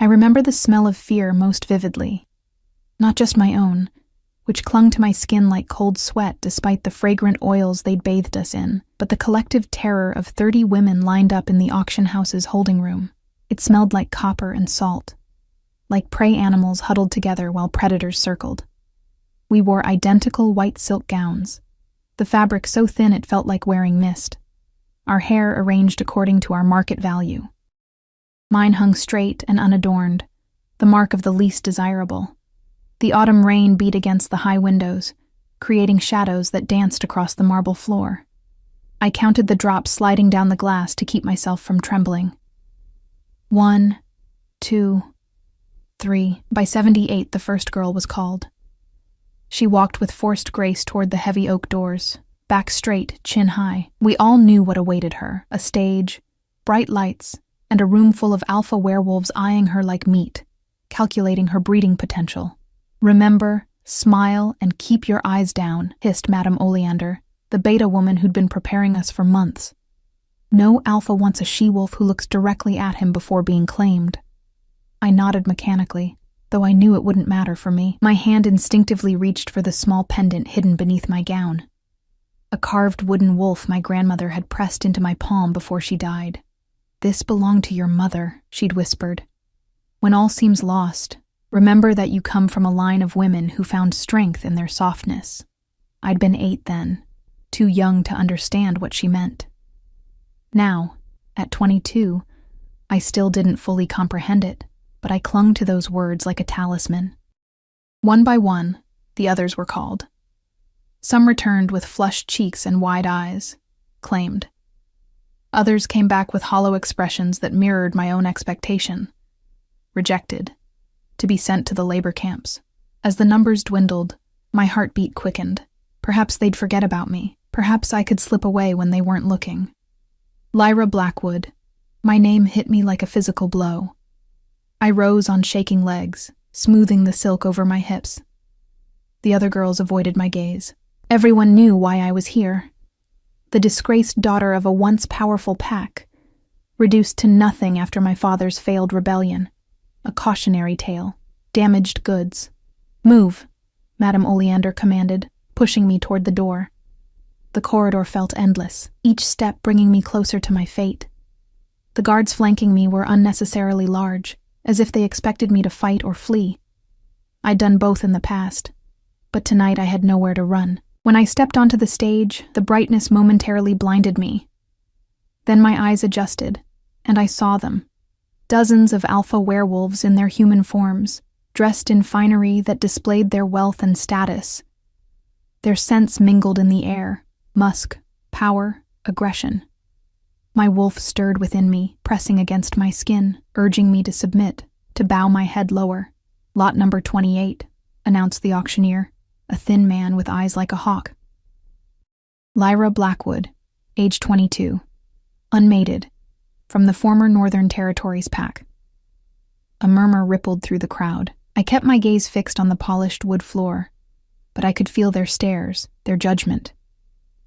I remember the smell of fear most vividly. Not just my own, which clung to my skin like cold sweat despite the fragrant oils they'd bathed us in, but the collective terror of 30 women lined up in the auction house's holding room. It smelled like copper and salt, like prey animals huddled together while predators circled. We wore identical white silk gowns, the fabric so thin it felt like wearing mist, our hair arranged according to our market value. Mine hung straight and unadorned, the mark of the least desirable. The autumn rain beat against the high windows, creating shadows that danced across the marble floor. I counted the drops sliding down the glass to keep myself from trembling. 1, 2, 3. By 78, the first girl was called. She walked with forced grace toward the heavy oak doors, back straight, chin high. We all knew what awaited her: a stage, bright lights, and a room full of alpha werewolves eyeing her like meat, calculating her breeding potential. "Remember, smile, and keep your eyes down," hissed Madame Oleander, the beta woman who'd been preparing us for months. "No alpha wants a she-wolf who looks directly at him before being claimed." I nodded mechanically, though I knew it wouldn't matter for me. My hand instinctively reached for the small pendant hidden beneath my gown. A carved wooden wolf my grandmother had pressed into my palm before she died. "This belonged to your mother," she'd whispered. "When all seems lost, remember that you come from a line of women who found strength in their softness." I'd been 8 then, too young to understand what she meant. Now, at 22, I still didn't fully comprehend it, but I clung to those words like a talisman. One by one, the others were called. Some returned with flushed cheeks and wide eyes, claimed. Others came back with hollow expressions that mirrored my own expectation. Rejected, to be sent to the labor camps. As the numbers dwindled, my heartbeat quickened. Perhaps they'd forget about me. Perhaps I could slip away when they weren't looking. Lyra Blackwood. My name hit me like a physical blow. I rose on shaking legs, smoothing the silk over my hips. The other girls avoided my gaze. Everyone knew why I was here. The disgraced daughter of a once powerful pack, reduced to nothing after my father's failed rebellion. A cautionary tale. Damaged goods. "Move," Madame Oleander commanded, pushing me toward the door. The corridor felt endless, each step bringing me closer to my fate. The guards flanking me were unnecessarily large, as if they expected me to fight or flee. I'd done both in the past, but tonight I had nowhere to run. When I stepped onto the stage, the brightness momentarily blinded me. Then my eyes adjusted, and I saw them. Dozens of alpha werewolves in their human forms, dressed in finery that displayed their wealth and status. Their scents mingled in the air: musk, power, aggression. My wolf stirred within me, pressing against my skin, urging me to submit, to bow my head lower. "Lot number 28, announced the auctioneer, a thin man with eyes like a hawk. Lyra Blackwood, age 22, unmated, from the former Northern Territories pack. A murmur rippled through the crowd. I kept my gaze fixed on the polished wood floor, but I could feel their stares, their judgment.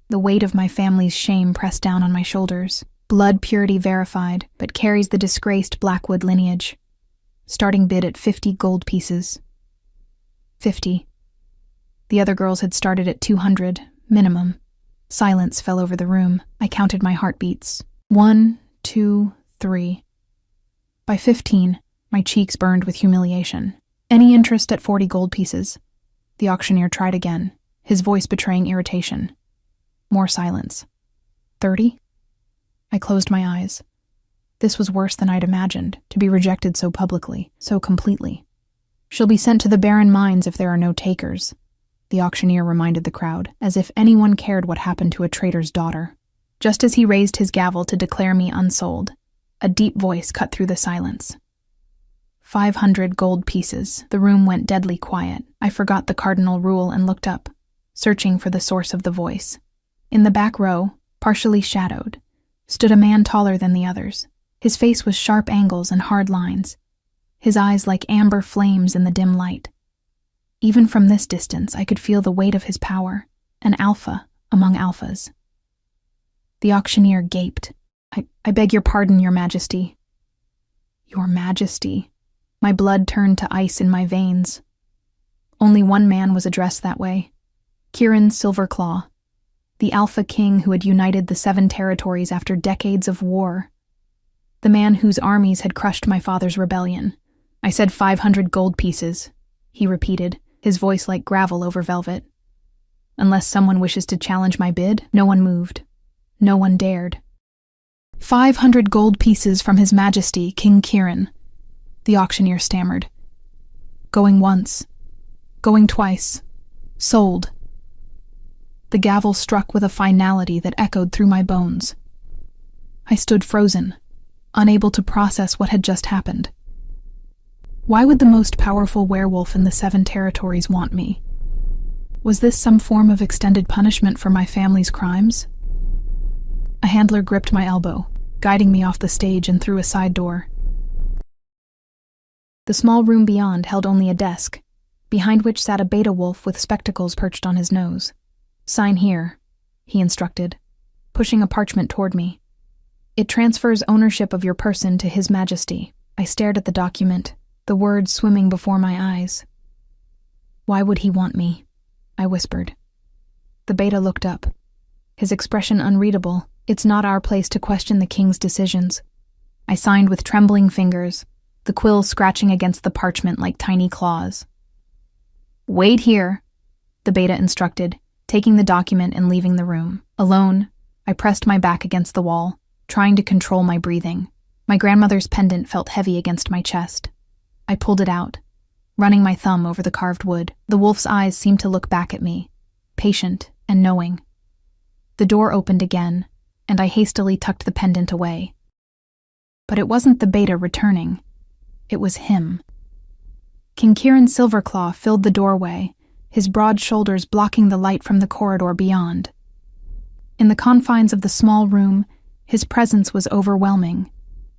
The weight of my family's shame pressed down on my shoulders. Blood purity verified, but carries the disgraced Blackwood lineage. Starting bid at 50 gold pieces. 50. The other girls had started at 200, minimum. Silence fell over the room. I counted my heartbeats. 1, 2, 3. By 15, my cheeks burned with humiliation. "Any interest at 40 gold pieces?" The auctioneer tried again, his voice betraying irritation. More silence. 30? I closed my eyes. This was worse than I'd imagined, to be rejected so publicly, so completely. "She'll be sent to the barren mines if there are no takers," the auctioneer reminded the crowd, as if anyone cared what happened to a trader's daughter. Just as he raised his gavel to declare me unsold, a deep voice cut through the silence. 500 gold pieces. The room went deadly quiet. I forgot the cardinal rule and looked up, searching for the source of the voice. In the back row, partially shadowed, stood a man taller than the others. His face was sharp angles and hard lines, his eyes like amber flames in the dim light. Even from this distance, I could feel the weight of his power, an alpha among alphas. The auctioneer gaped. I beg your pardon, Your Majesty." "Your Majesty," My blood turned to ice in my veins. Only one man was addressed that way. Kieran Silverclaw, the Alpha King who had united the 7 territories after decades of war. The man whose armies had crushed my father's rebellion. I said 500 gold pieces, he repeated, his voice like gravel over velvet. Unless someone wishes to challenge my bid, no one moved. No one dared. 500 gold pieces from His Majesty, King Kieran, the auctioneer stammered. Going once. Going twice. Sold. The gavel struck with a finality that echoed through my bones. I stood frozen, unable to process what had just happened. Why would the most powerful werewolf in the 7 territories want me? Was this some form of extended punishment for my family's crimes? A handler gripped my elbow, guiding me off the stage and through a side door. The small room beyond held only a desk, behind which sat a beta wolf with spectacles perched on his nose. Sign here, he instructed, pushing a parchment toward me. It transfers ownership of your person to His Majesty. I stared at the document, the words swimming before my eyes. Why would he want me? I whispered. The beta looked up, his expression unreadable. It's not our place to question the king's decisions. I signed with trembling fingers, the quill scratching against the parchment like tiny claws. Wait here, the beta instructed, taking the document and leaving the room. Alone, I pressed my back against the wall, trying to control my breathing. My grandmother's pendant felt heavy against my chest. I pulled it out, running my thumb over the carved wood. The wolf's eyes seemed to look back at me, patient and knowing. The door opened again, and I hastily tucked the pendant away. But it wasn't the beta returning. It was him. King Kieran Silverclaw filled the doorway, his broad shoulders blocking the light from the corridor beyond. In the confines of the small room, his presence was overwhelming,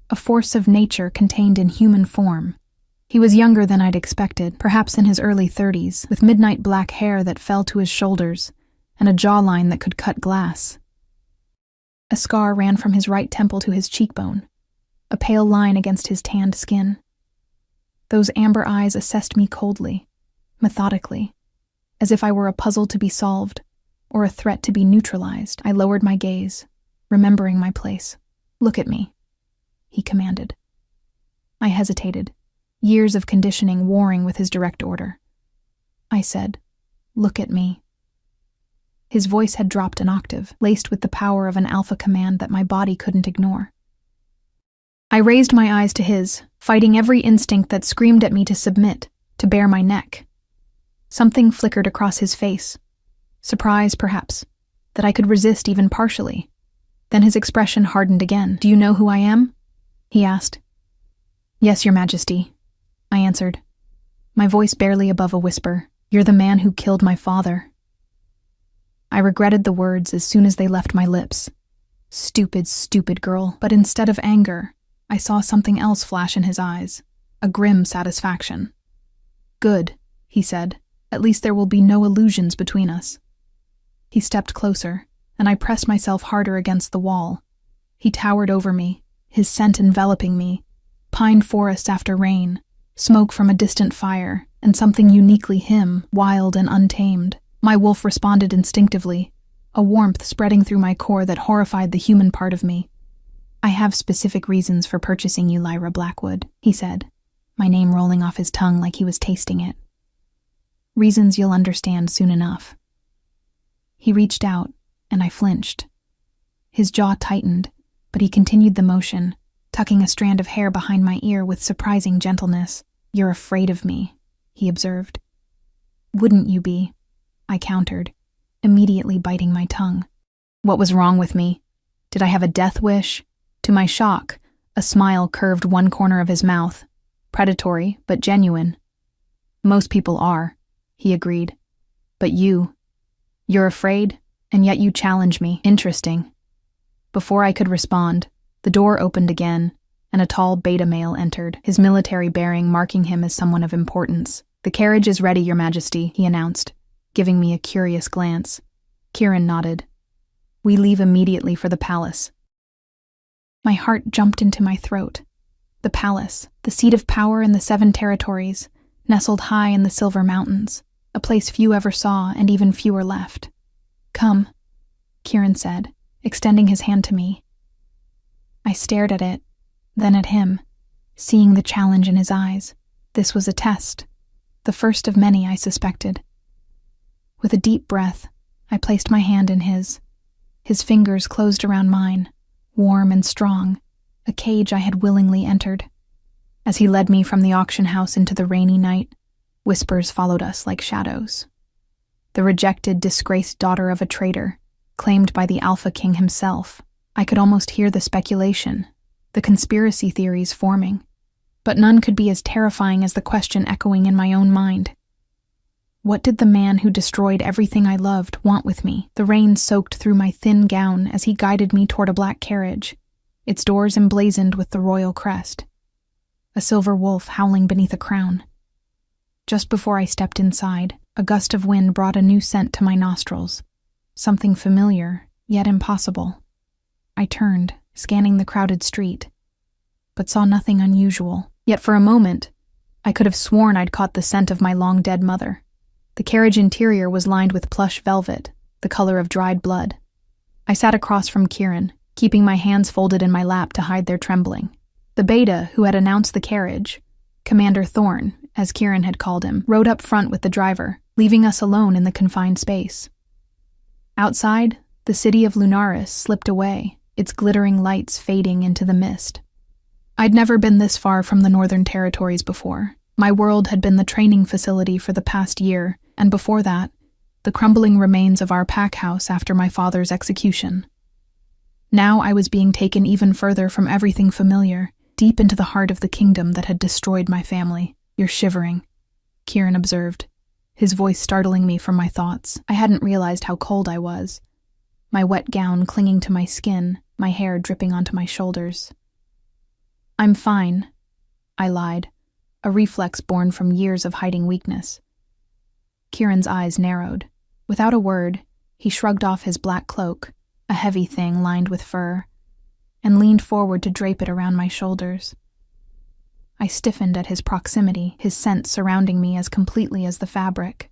a force of nature contained in human form. He was younger than I'd expected, perhaps in his early 30s, with midnight black hair that fell to his shoulders and a jawline that could cut glass. A scar ran from his right temple to his cheekbone, a pale line against his tanned skin. Those amber eyes assessed me coldly, methodically, as if I were a puzzle to be solved or a threat to be neutralized. I lowered my gaze, remembering my place. Look at me, he commanded. I hesitated, years of conditioning warring with his direct order. I said, look at me. His voice had dropped an octave, laced with the power of an alpha command that my body couldn't ignore. I raised my eyes to his, fighting every instinct that screamed at me to submit, to bare my neck. Something flickered across his face. Surprise, perhaps, that I could resist even partially. Then his expression hardened again. Do you know who I am? He asked. Yes, Your Majesty, I answered, my voice barely above a whisper. You're the man who killed my father. I regretted the words as soon as they left my lips. Stupid, stupid girl. But instead of anger, I saw something else flash in his eyes, a grim satisfaction. Good, he said. At least there will be no illusions between us. He stepped closer, and I pressed myself harder against the wall. He towered over me, his scent enveloping me, pine forests after rain, smoke from a distant fire, and something uniquely him, wild and untamed. My wolf responded instinctively, a warmth spreading through my core that horrified the human part of me. I have specific reasons for purchasing you, Lyra Blackwood, he said, my name rolling off his tongue like he was tasting it. Reasons you'll understand soon enough. He reached out, and I flinched. His jaw tightened, but he continued the motion, tucking a strand of hair behind my ear with surprising gentleness. You're afraid of me, he observed. Wouldn't you be? I countered, immediately biting my tongue. What was wrong with me? Did I have a death wish? To my shock, a smile curved one corner of his mouth. Predatory, but genuine. Most people are, he agreed. But you're afraid, and yet you challenge me. Interesting. Before I could respond, the door opened again, and a tall beta male entered, his military bearing marking him as someone of importance. The carriage is ready, Your Majesty, he announced, giving me a curious glance. Kieran nodded. We leave immediately for the palace. My heart jumped into my throat. The palace, the seat of power in the 7 territories, nestled high in the Silver Mountains, a place few ever saw and even fewer left. "Come," Kieran said, extending his hand to me. I stared at it, then at him, seeing the challenge in his eyes. This was a test, the first of many, I suspected. With a deep breath, I placed my hand in his. His fingers closed around mine, warm and strong, a cage I had willingly entered. As he led me from the auction house into the rainy night, whispers followed us like shadows. The rejected, disgraced daughter of a traitor, claimed by the Alpha King himself. I could almost hear the speculation, the conspiracy theories forming, but none could be as terrifying as the question echoing in my own mind. What did the man who destroyed everything I loved want with me? The rain soaked through my thin gown as he guided me toward a black carriage, its doors emblazoned with the royal crest, a silver wolf howling beneath a crown. Just before I stepped inside, a gust of wind brought a new scent to my nostrils, something familiar, yet impossible. I turned, scanning the crowded street, but saw nothing unusual. Yet for a moment, I could have sworn I'd caught the scent of my long-dead mother. The carriage interior was lined with plush velvet, the color of dried blood. I sat across from Kieran, keeping my hands folded in my lap to hide their trembling. The beta, who had announced the carriage, Commander Thorne, as Kieran had called him, rode up front with the driver, leaving us alone in the confined space. Outside, the city of Lunaris slipped away, its glittering lights fading into the mist. I'd never been this far from the Northern Territories before. My world had been the training facility for the past year, and before that, the crumbling remains of our pack house after my father's execution. Now I was being taken even further from everything familiar, deep into the heart of the kingdom that had destroyed my family. "You're shivering," Kieran observed, his voice startling me from my thoughts. I hadn't realized how cold I was, my wet gown clinging to my skin, my hair dripping onto my shoulders. "I'm fine," I lied, a reflex born from years of hiding weakness. Kieran's eyes narrowed. Without a word, he shrugged off his black cloak, a heavy thing lined with fur, and leaned forward to drape it around my shoulders. I stiffened at his proximity, his scent surrounding me as completely as the fabric.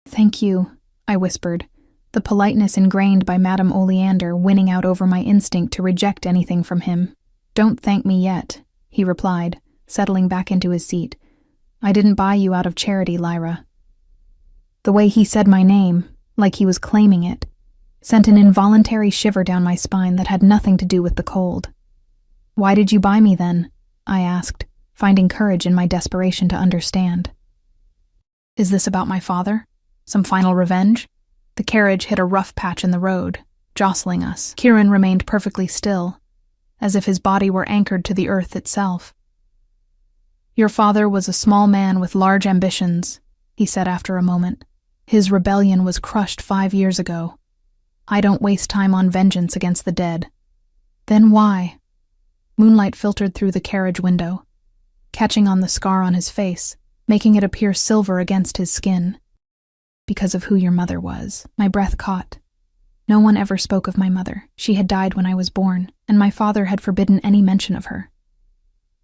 "Thank you," I whispered, the politeness ingrained by Madame Oleander winning out over my instinct to reject anything from him. "Don't thank me yet," he replied, settling back into his seat. "I didn't buy you out of charity, Lyra." The way he said my name, like he was claiming it, sent an involuntary shiver down my spine that had nothing to do with the cold. "Why did you buy me then?" I asked, finding courage in my desperation to understand. "Is this about my father? Some final revenge?" The carriage hit a rough patch in the road, jostling us. Kieran remained perfectly still, as if his body were anchored to the earth itself. "Your father was a small man with large ambitions," he said after a moment. "His rebellion was crushed 5 years ago. I don't waste time on vengeance against the dead." "Then why?" Moonlight filtered through the carriage window, catching on the scar on his face, making it appear silver against his skin. "Because of who your mother was." My breath caught. No one ever spoke of my mother. She had died when I was born, and my father had forbidden any mention of her.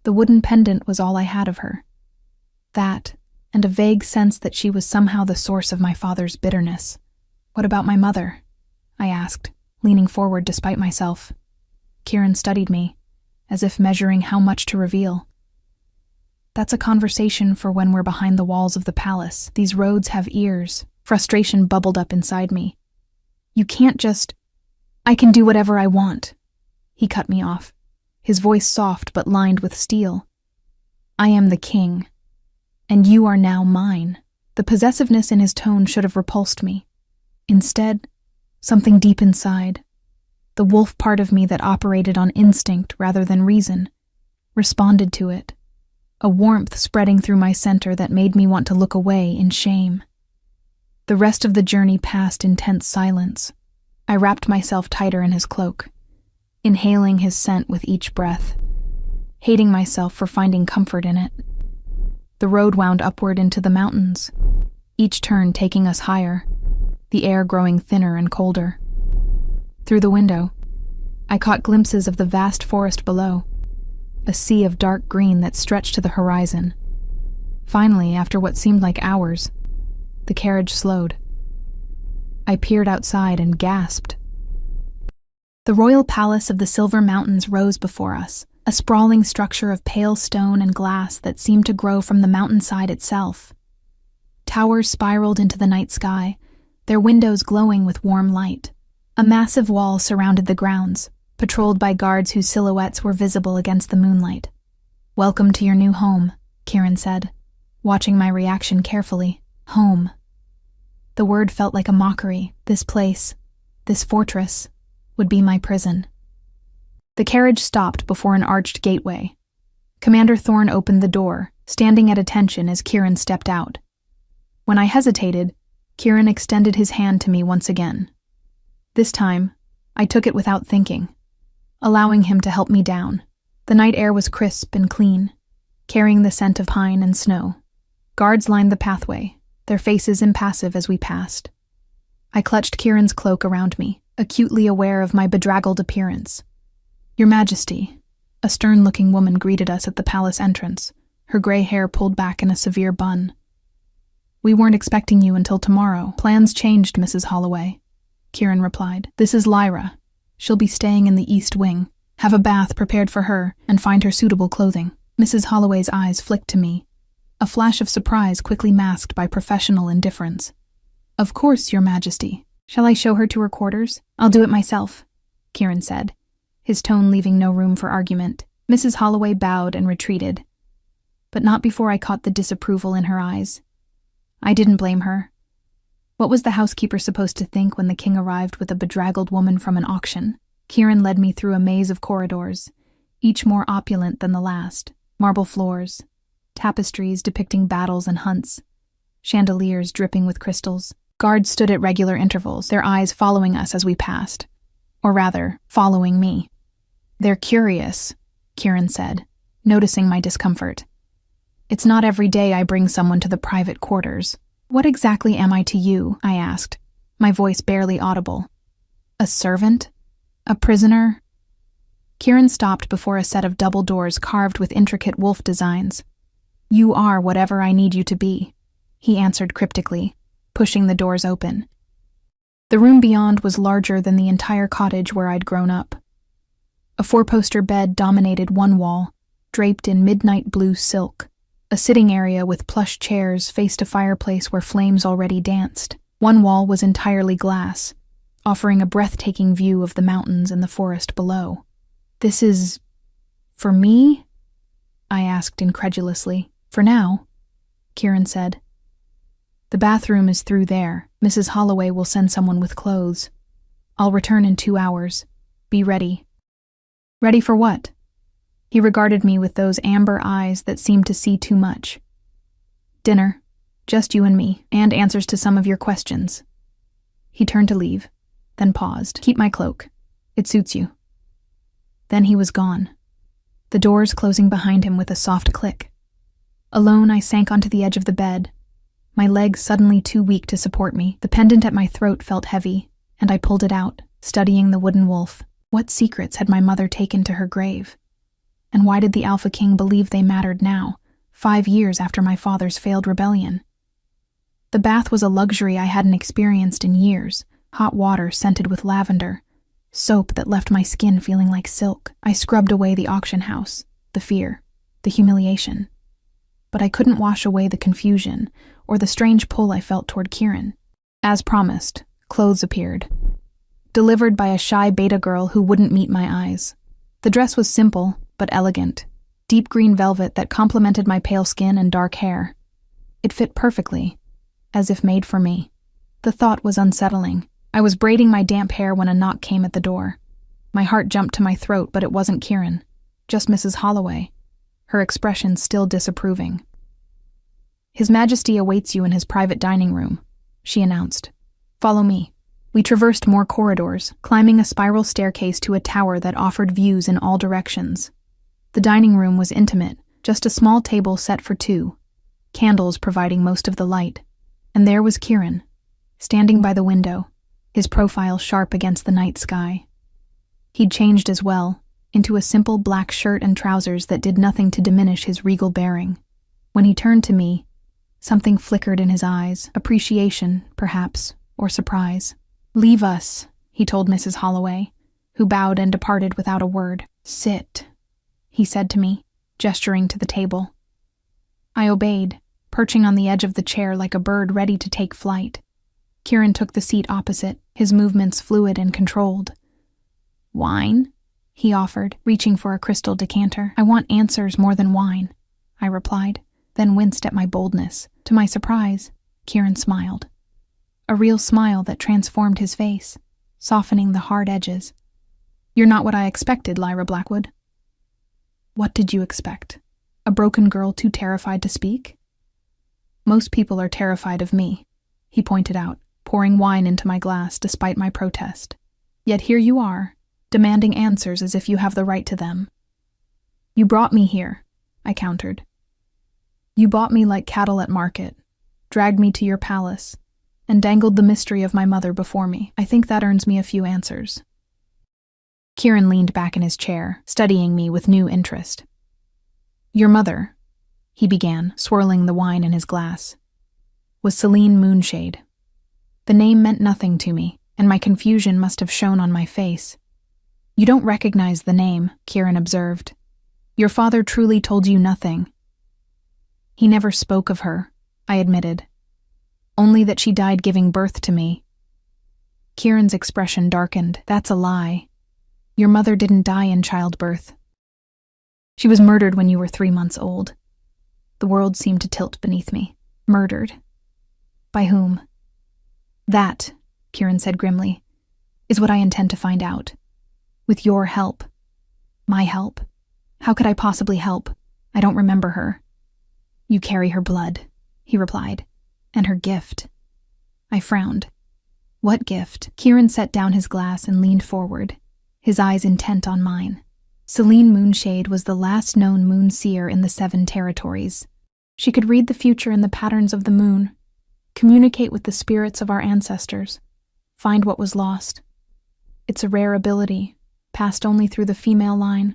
The wooden pendant was all I had of her. That, and a vague sense that she was somehow the source of my father's bitterness. "What about my mother?" I asked, leaning forward despite myself. Kieran studied me, as if measuring how much to reveal. "That's a conversation for when we're behind the walls of the palace. These roads have ears." Frustration bubbled up inside me. "You can't just—" "I can do whatever I want." He cut me off, his voice soft but lined with steel. "I am the king, and you are now mine." The possessiveness in his tone should have repulsed me. Instead, something deep inside, the wolf part of me that operated on instinct rather than reason, responded to it, a warmth spreading through my center that made me want to look away in shame. The rest of the journey passed in tense silence. I wrapped myself tighter in his cloak, inhaling his scent with each breath, hating myself for finding comfort in it. The road wound upward into the mountains, each turn taking us higher, the air growing thinner and colder. Through the window, I caught glimpses of the vast forest below, a sea of dark green that stretched to the horizon. Finally, after what seemed like hours, the carriage slowed. I peered outside and gasped. The royal palace of the Silver Mountains rose before us, a sprawling structure of pale stone and glass that seemed to grow from the mountainside itself. Towers spiraled into the night sky, their windows glowing with warm light. A massive wall surrounded the grounds, patrolled by guards whose silhouettes were visible against the moonlight. "Welcome to your new home," Kieran said, watching my reaction carefully. Home. The word felt like a mockery. This place, this fortress, would be my prison. The carriage stopped before an arched gateway. Commander Thorne opened the door, standing at attention as Kieran stepped out. When I hesitated, Kieran extended his hand to me once again. This time, I took it without thinking, allowing him to help me down. The night air was crisp and clean, carrying the scent of pine and snow. Guards lined the pathway, their faces impassive as we passed. I clutched Kieran's cloak around me, acutely aware of my bedraggled appearance. "Your Majesty," a stern-looking woman greeted us at the palace entrance, her gray hair pulled back in a severe bun. "We weren't expecting you until tomorrow. Plans changed, Mrs. Holloway," Kieran replied. "This is Lyra. She'll be staying in the East Wing. Have a bath prepared for her and find her suitable clothing." Mrs. Holloway's eyes flicked to me, a flash of surprise quickly masked by professional indifference. "Of course, Your Majesty. Shall I show her to her quarters?" "I'll do it myself," Kieran said, his tone leaving no room for argument. Mrs. Holloway bowed and retreated, but not before I caught the disapproval in her eyes. I didn't blame her. What was the housekeeper supposed to think when the king arrived with a bedraggled woman from an auction? Kieran led me through a maze of corridors, each more opulent than the last. Marble floors, tapestries depicting battles and hunts, chandeliers dripping with crystals. Guards stood at regular intervals, their eyes following us as we passed. Or rather, following me. "They're curious," Kieran said, noticing my discomfort. "It's not every day I bring someone to the private quarters." "What exactly am I to you?" I asked, my voice barely audible. "A servant? A prisoner?" Kieran stopped before a set of double doors carved with intricate wolf designs. "You are whatever I need you to be," he answered cryptically, pushing the doors open. The room beyond was larger than the entire cottage where I'd grown up. A four-poster bed dominated one wall, draped in midnight blue silk. A sitting area with plush chairs faced a fireplace where flames already danced. One wall was entirely glass, offering a breathtaking view of the mountains and the forest below. "This is... for me?" I asked incredulously. "For now," Kieran said. "The bathroom is through there. Mrs. Holloway will send someone with clothes. I'll return in 2 hours. Be ready." "Ready for what?" He regarded me with those amber eyes that seemed to see too much. "Dinner. Just you and me, and answers to some of your questions." He turned to leave, then paused. "Keep my cloak. It suits you." Then he was gone, the doors closing behind him with a soft click. Alone, I sank onto the edge of the bed, my legs suddenly too weak to support me. The pendant at my throat felt heavy, and I pulled it out, studying the wooden wolf. What secrets had my mother taken to her grave? And why did the Alpha King believe they mattered now, 5 years after my father's failed rebellion? The bath was a luxury I hadn't experienced in years. Hot water scented with lavender, soap that left my skin feeling like silk. I scrubbed away the auction house, the fear, the humiliation. But I couldn't wash away the confusion or the strange pull I felt toward Kieran. As promised, clothes appeared, delivered by a shy beta girl who wouldn't meet my eyes. The dress was simple, but elegant, deep green velvet that complemented my pale skin and dark hair. It fit perfectly, as if made for me. The thought was unsettling. I was braiding my damp hair when a knock came at the door. My heart jumped to my throat, but it wasn't Kieran, just Mrs. Holloway, her expression still disapproving. "His Majesty awaits you in his private dining room," she announced. "Follow me." We traversed more corridors, climbing a spiral staircase to a tower that offered views in all directions. The dining room was intimate, just a small table set for 2, candles providing most of the light. And there was Kieran, standing by the window, his profile sharp against the night sky. He'd changed as well, into a simple black shirt and trousers that did nothing to diminish his regal bearing. When he turned to me, something flickered in his eyes, appreciation, perhaps, or surprise. "Leave us," he told Mrs. Holloway, who bowed and departed without a word. "Sit," he said to me, gesturing to the table. I obeyed, perching on the edge of the chair like a bird ready to take flight. Kieran took the seat opposite, his movements fluid and controlled. "Wine?" he offered, reaching for a crystal decanter. "I want answers more than wine," I replied, then winced at my boldness. To my surprise, Kieran smiled. A real smile that transformed his face, softening the hard edges. "You're not what I expected, Lyra Blackwood." "What did you expect? A broken girl too terrified to speak?" "Most people are terrified of me," he pointed out, pouring wine into my glass despite my protest. "Yet here you are, demanding answers as if you have the right to them." "You brought me here," I countered. "You bought me like cattle at market, dragged me to your palace, and dangled the mystery of my mother before me. I think that earns me a few answers." Kieran leaned back in his chair, studying me with new interest. "Your mother," he began, swirling the wine in his glass, "was Celine Moonshade." The name meant nothing to me, and my confusion must have shown on my face. "You don't recognize the name," Kieran observed. "Your father truly told you nothing." "He never spoke of her," I admitted. "Only that she died giving birth to me." Kieran's expression darkened. "That's a lie. Your mother didn't die in childbirth. She was murdered when you were 3 months old." The world seemed to tilt beneath me. "Murdered? By whom?" "That," Kieran said grimly, "is what I intend to find out. With your help." "My help? How could I possibly help? I don't remember her." "You carry her blood," he replied, "and her gift." I frowned. "What gift?" Kieran set down his glass and leaned forward, his eyes intent on mine. Celine Moonshade was the last known moon seer in the 7 territories. She could read the future in the patterns of the moon, communicate with the spirits of our ancestors, find what was lost. It's a rare ability, passed only through the female line.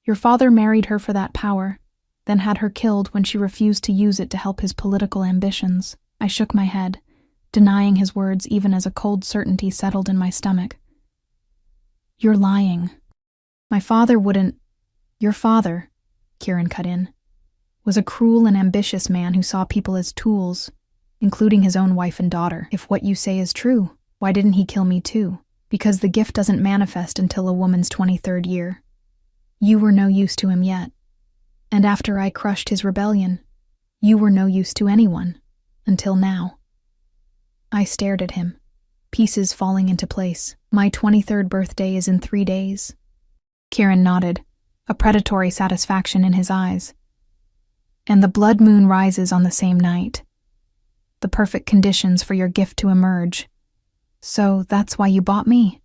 Your father married her for that power, then had her killed when she refused to use it to help his political ambitions. I shook my head, denying his words even as a cold certainty settled in my stomach. "You're lying. My father wouldn't—" "Your father," Kieran cut in, "was a cruel and ambitious man who saw people as tools, including his own wife and daughter. If what you say is true, why didn't he kill me too? Because the gift doesn't manifest until a woman's 23rd year. You were no use to him yet. And after I crushed his rebellion, you were no use to anyone, until now." I stared at him, pieces falling into place. "My 23rd birthday is in 3 days. Kieran nodded, a predatory satisfaction in his eyes. "And the blood moon rises on the same night. The perfect conditions for your gift to emerge. So that's why you bought me?"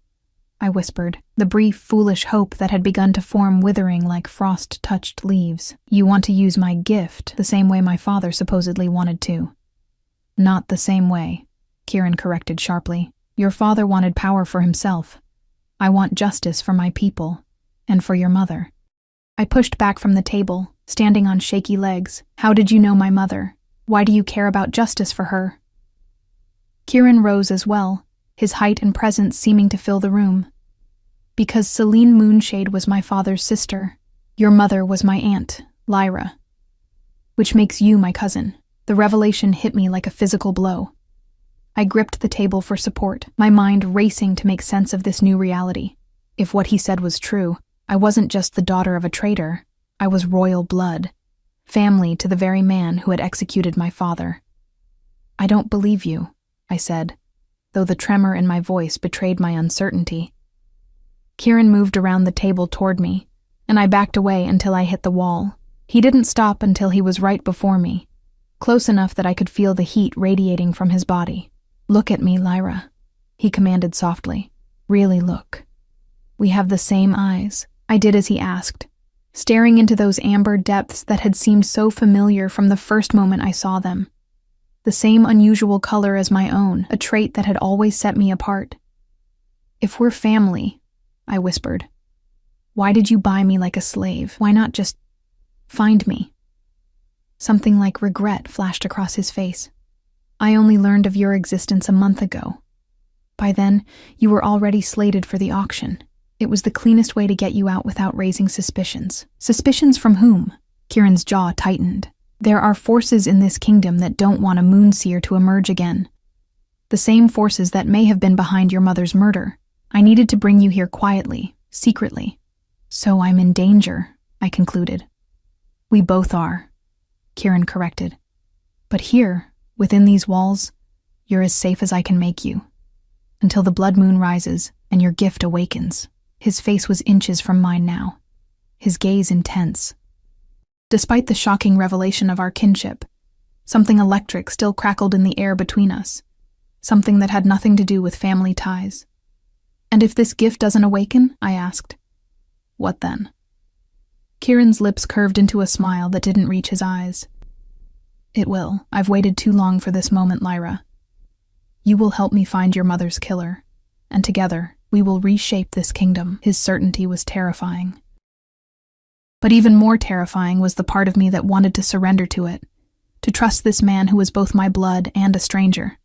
I whispered, the brief, foolish hope that had begun to form withering like frost-touched leaves. "You want to use my gift the same way my father supposedly wanted to." "Not the same way," Kieran corrected sharply. "Your father wanted power for himself. I want justice for my people, and for your mother." I pushed back from the table, standing on shaky legs. "How did you know my mother? Why do you care about justice for her?" Kieran rose as well, his height and presence seeming to fill the room. "Because Celine Moonshade was my father's sister. Your mother was my aunt, Lyra. Which makes you my cousin." The revelation hit me like a physical blow. I gripped the table for support, my mind racing to make sense of this new reality. If what he said was true, I wasn't just the daughter of a traitor. I was royal blood, family to the very man who had executed my father. "I don't believe you," I said, though the tremor in my voice betrayed my uncertainty. Kieran moved around the table toward me, and I backed away until I hit the wall. He didn't stop until he was right before me, close enough that I could feel the heat radiating from his body. "Look at me, Lyra," he commanded softly. "Really look. We have the same eyes." I did as he asked, staring into those amber depths that had seemed so familiar from the first moment I saw them. The same unusual color as my own, a trait that had always set me apart. "If we're family," I whispered, Why did you buy me like a slave? Why not just find me?" Something like regret flashed across his face. "I only learned of your existence a month ago. By then, you were already slated for the auction. It was the cleanest way to get you out without raising suspicions." "Suspicions from whom?" Kieran's jaw tightened. "There are forces in this kingdom that don't want a moonseer to emerge again. The same forces that may have been behind your mother's murder. I needed to bring you here quietly, secretly. So I'm in danger," I concluded. "We both are," Kieran corrected. "But here, within these walls, you're as safe as I can make you. Until the blood moon rises and your gift awakens." His face was inches from mine now, his gaze intense. Despite the shocking revelation of our kinship, something electric still crackled in the air between us, something that had nothing to do with family ties. "And if this gift doesn't awaken?" I asked. "What then?" Kieran's lips curved into a smile that didn't reach his eyes. "It will. I've waited too long for this moment, Lyra. You will help me find your mother's killer, and together we will reshape this kingdom." His certainty was terrifying. But even more terrifying was the part of me that wanted to surrender to it, to trust this man who was both my blood and a stranger.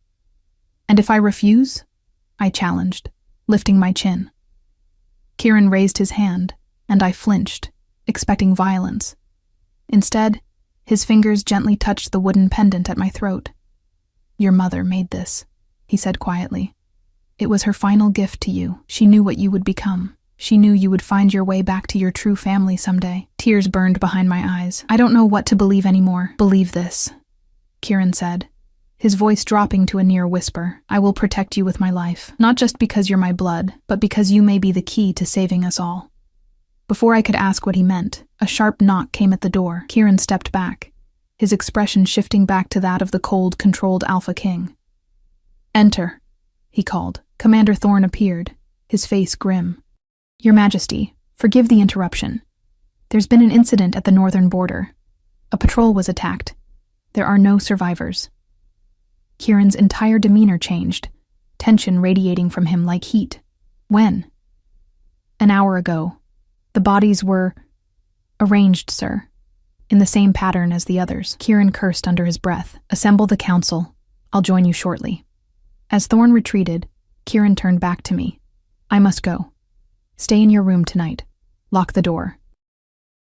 "And if I refuse?" I challenged, lifting my chin. Kieran raised his hand, and I flinched, expecting violence. Instead, his fingers gently touched the wooden pendant at my throat. "Your mother made this," he said quietly. "It was her final gift to you. She knew what you would become. She knew you would find your way back to your true family someday." Tears burned behind my eyes. "I don't know what to believe anymore." "Believe this," Kieran said, his voice dropping to a near whisper. "I will protect you with my life, not just because you're my blood, but because you may be the key to saving us all." Before I could ask what he meant, a sharp knock came at the door. Kieran stepped back, his expression shifting back to that of the cold, controlled Alpha King. "Enter," he called. Commander Thorne appeared, his face grim. "Your Majesty, forgive the interruption. There's been an incident at the northern border. A patrol was attacked. There are no survivors." Kieran's entire demeanor changed, tension radiating from him like heat. "When?" "An hour ago. The bodies were arranged, sir, in the same pattern as the others." Kieran cursed under his breath. "Assemble the council. I'll join you shortly." As Thorne retreated, Kieran turned back to me. "I must go. Stay in your room tonight. Lock the door.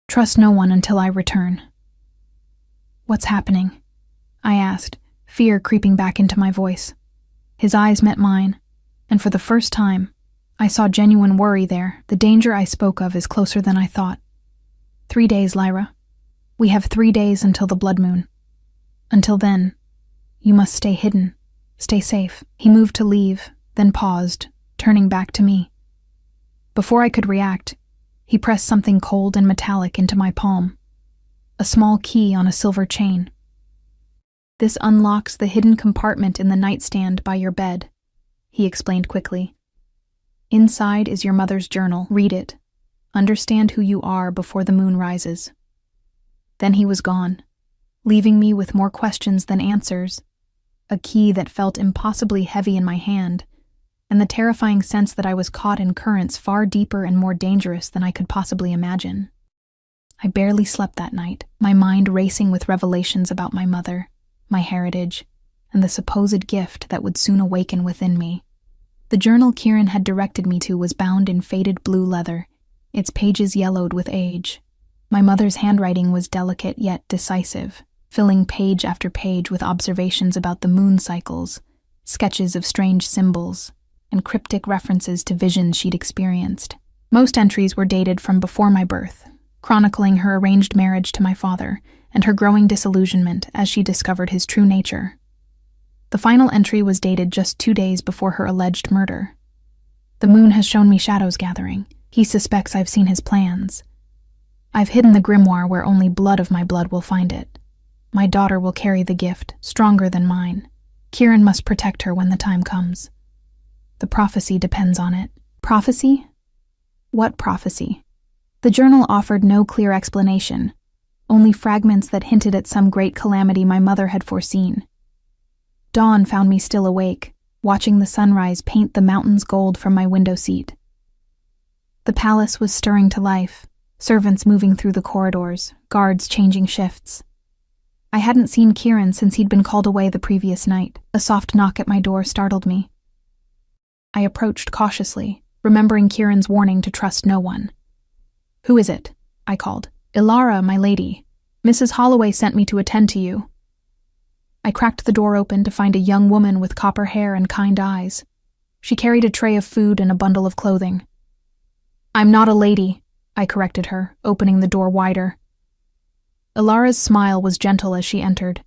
Trust no one until I return." "What's happening?" I asked, fear creeping back into my voice. His eyes met mine, and for the first time, I saw genuine worry there. "The danger I spoke of is closer than I thought. 3 days, Lyra. We have 3 days until the blood moon. Until then, you must stay hidden, stay safe." He moved to leave, then paused, turning back to me. Before I could react, he pressed something cold and metallic into my palm. A small key on a silver chain. "This unlocks the hidden compartment in the nightstand by your bed," he explained quickly. "Inside is your mother's journal. Read it. Understand who you are before the moon rises." Then he was gone, leaving me with more questions than answers, a key that felt impossibly heavy in my hand, and the terrifying sense that I was caught in currents far deeper and more dangerous than I could possibly imagine. I barely slept that night, my mind racing with revelations about my mother, my heritage, and the supposed gift that would soon awaken within me. The journal Kieran had directed me to was bound in faded blue leather, its pages yellowed with age. My mother's handwriting was delicate yet decisive, filling page after page with observations about the moon cycles, sketches of strange symbols, and cryptic references to visions she'd experienced. Most entries were dated from before my birth, chronicling her arranged marriage to my father and her growing disillusionment as she discovered his true nature. The final entry was dated just 2 days before her alleged murder. "The moon has shown me shadows gathering. He suspects I've seen his plans. I've hidden the grimoire where only blood of my blood will find it. My daughter will carry the gift, stronger than mine. Kieran must protect her when the time comes. The prophecy depends on it." "Prophecy? What prophecy?" The journal offered no clear explanation, only fragments that hinted at some great calamity my mother had foreseen. Dawn found me still awake, watching the sunrise paint the mountains gold from my window seat. The palace was stirring to life, servants moving through the corridors, guards changing shifts. I hadn't seen Kieran since he'd been called away the previous night. A soft knock at my door startled me. I approached cautiously, remembering Kieran's warning to trust no one. "Who is it?" I called. "Ilara, my lady. Mrs. Holloway sent me to attend to you." I cracked the door open to find a young woman with copper hair and kind eyes. She carried a tray of food and a bundle of clothing. "I'm not a lady," I corrected her, opening the door wider. Ilara's smile was gentle as she entered.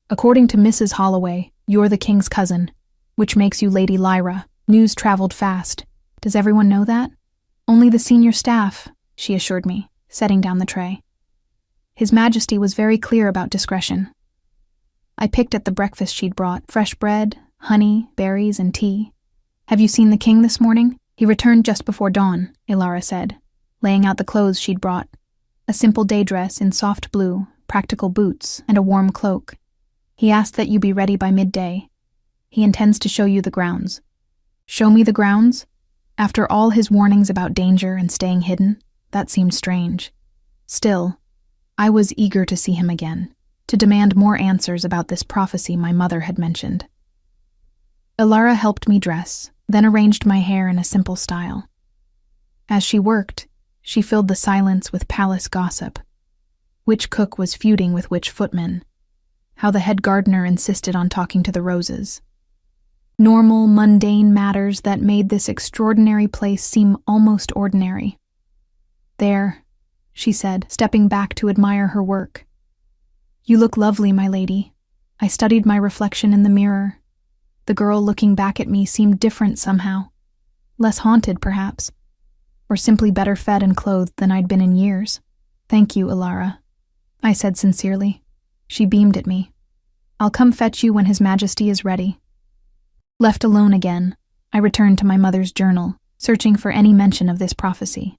"According to Mrs. Holloway, you're the king's cousin, which makes you Lady Lyra." News traveled fast. "Does everyone know that?" "Only the senior staff," she assured me, setting down the tray. His Majesty was very clear about discretion. I picked at the breakfast she'd brought, fresh bread, honey, berries, and tea. "Have you seen the king this morning?" "He returned just before dawn," Ilara said, laying out the clothes she'd brought. A simple day dress in soft blue, practical boots, and a warm cloak. "He asked that you be ready by midday. He intends to show you the grounds." Show me the grounds? After all his warnings about danger and staying hidden, that seemed strange. Still, I was eager to see him again, to demand more answers about this prophecy my mother had mentioned. Ilara helped me dress, then arranged my hair in a simple style. As she worked, she filled the silence with palace gossip. Which cook was feuding with which footman? How the head gardener insisted on talking to the roses. Normal, mundane matters that made this extraordinary place seem almost ordinary. "There," she said, stepping back to admire her work. "You look lovely, my lady." I studied my reflection in the mirror. The girl looking back at me seemed different somehow. Less haunted, perhaps. Or simply better fed and clothed than I'd been in years. "Thank you, Ilara," I said sincerely. She beamed at me. "I'll come fetch you when His Majesty is ready." Left alone again, I returned to my mother's journal, searching for any mention of this prophecy.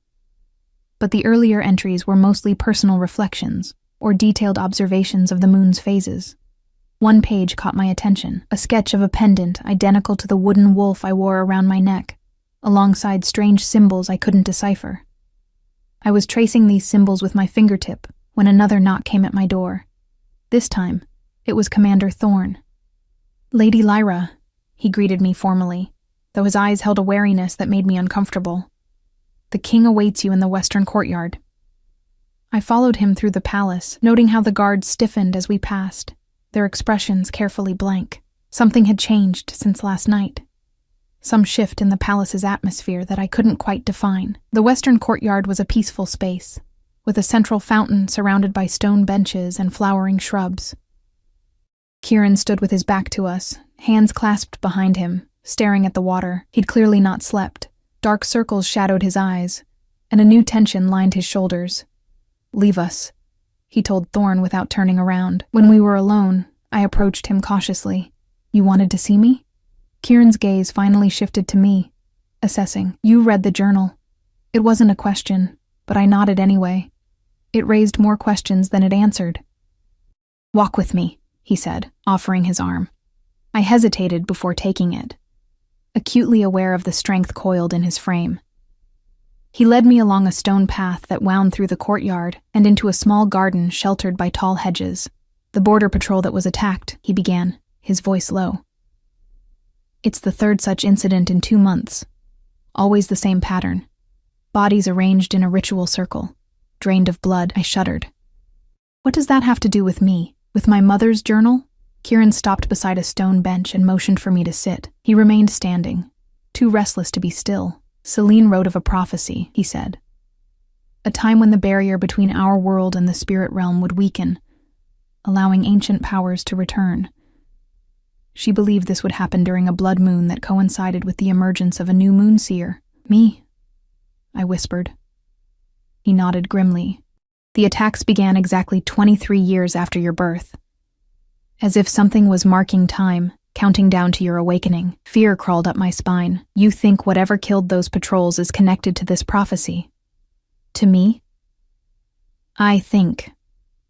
But the earlier entries were mostly personal reflections, or detailed observations of the moon's phases. One page caught my attention, a sketch of a pendant identical to the wooden wolf I wore around my neck, alongside strange symbols I couldn't decipher. I was tracing these symbols with my fingertip when another knock came at my door. This time, it was Commander Thorne. "Lady Lyra," he greeted me formally, though his eyes held a wariness that made me uncomfortable. "The king awaits you in the western courtyard." I followed him through the palace, noting how the guards stiffened as we passed, their expressions carefully blank. Something had changed since last night. Some shift in the palace's atmosphere that I couldn't quite define. The western courtyard was a peaceful space, with a central fountain surrounded by stone benches and flowering shrubs. Kieran stood with his back to us, hands clasped behind him, staring at the water. He'd clearly not slept. Dark circles shadowed his eyes, and a new tension lined his shoulders. "Leave us," he told Thorne without turning around. When we were alone, I approached him cautiously. "You wanted to see me?" Kieran's gaze finally shifted to me, assessing. "You read the journal." It wasn't a question, but I nodded anyway. It raised more questions than it answered. "Walk with me," he said, offering his arm. I hesitated before taking it, acutely aware of the strength coiled in his frame. He led me along a stone path that wound through the courtyard and into a small garden sheltered by tall hedges. "The border patrol that was attacked," he began, his voice low. "It's the third such incident in 2 months. Always the same pattern. Bodies arranged in a ritual circle, drained of blood." I shuddered. "What does that have to do with me? With my mother's journal?" Kieran stopped beside a stone bench and motioned for me to sit. He remained standing, too restless to be still. "Celine wrote of a prophecy," he said. "A time when the barrier between our world and the spirit realm would weaken, allowing ancient powers to return. She believed this would happen during a blood moon that coincided with the emergence of a new moonseer. Me?" I whispered. He nodded grimly. "The attacks began exactly 23 years after your birth. As if something was marking time, counting down to your awakening. Fear crawled up my spine. You think whatever killed those patrols is connected to this prophecy? To me? I think,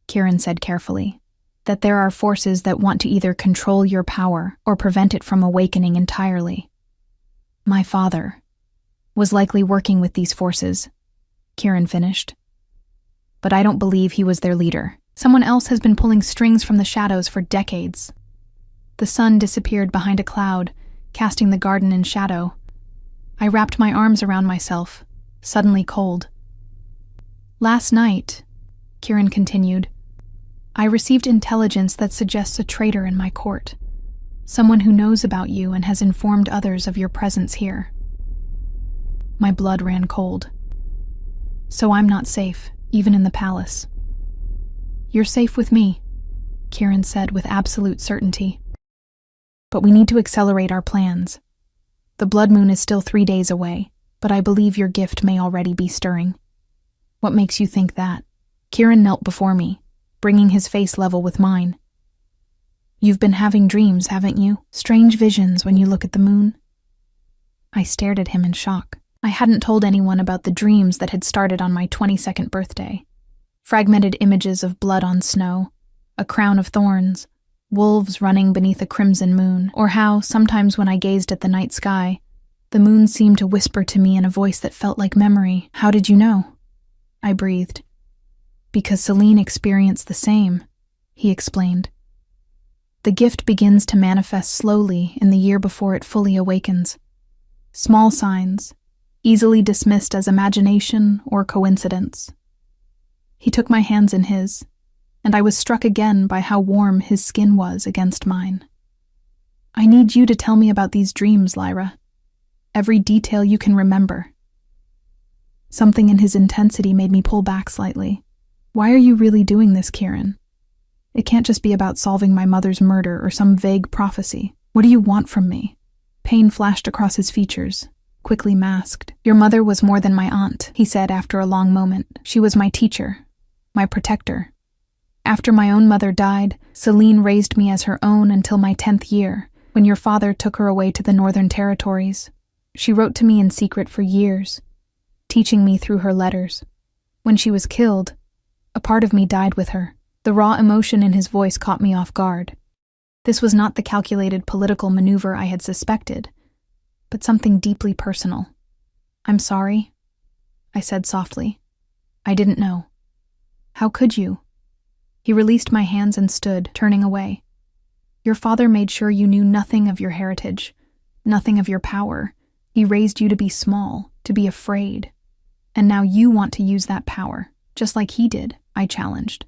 Kieran said carefully, that there are forces that want to either control your power or prevent it from awakening entirely. My father. was likely working with these forces, Kieran finished. But I don't believe he was their leader. Someone else has been pulling strings from the shadows for decades. The sun disappeared behind a cloud, casting the garden in shadow. I wrapped my arms around myself, suddenly cold. Last night, Kieran continued, I received intelligence that suggests a traitor in my court. Someone who knows about you and has informed others of your presence here. My blood ran cold. So I'm not safe, even in the palace. You're safe with me, Kieran said with absolute certainty. But we need to accelerate our plans. The blood moon is still 3 days away, but I believe your gift may already be stirring. What makes you think that? Kieran knelt before me, bringing his face level with mine. You've been having dreams, haven't you? Strange visions when you look at the moon? I stared at him in shock. I hadn't told anyone about the dreams that had started on my 22nd birthday. Fragmented images of blood on snow, a crown of thorns, wolves running beneath a crimson moon, or how, sometimes when I gazed at the night sky, the moon seemed to whisper to me in a voice that felt like memory. How did you know? I breathed. Because Celine experienced the same, he explained. The gift begins to manifest slowly in the year before it fully awakens. Small signs, easily dismissed as imagination or coincidence. He took my hands in his, and I was struck again by how warm his skin was against mine. I need you to tell me about these dreams, Lyra. Every detail you can remember. Something in his intensity made me pull back slightly. Why are you really doing this, Kieran? It can't just be about solving my mother's murder or some vague prophecy. What do you want from me? Pain flashed across his features, quickly masked. Your mother was more than my aunt, he said after a long moment. She was my teacher, my protector. After my own mother died, Celine raised me as her own until my 10th year, when your father took her away to the Northern Territories. She wrote to me in secret for years, teaching me through her letters. When she was killed, a part of me died with her. The raw emotion in his voice caught me off guard. This was not the calculated political maneuver I had suspected, but something deeply personal. I'm sorry, I said softly. I didn't know. How could you? He released my hands and stood, turning away. Your father made sure you knew nothing of your heritage, nothing of your power. He raised you to be small, to be afraid. And now you want to use that power, just like he did, I challenged,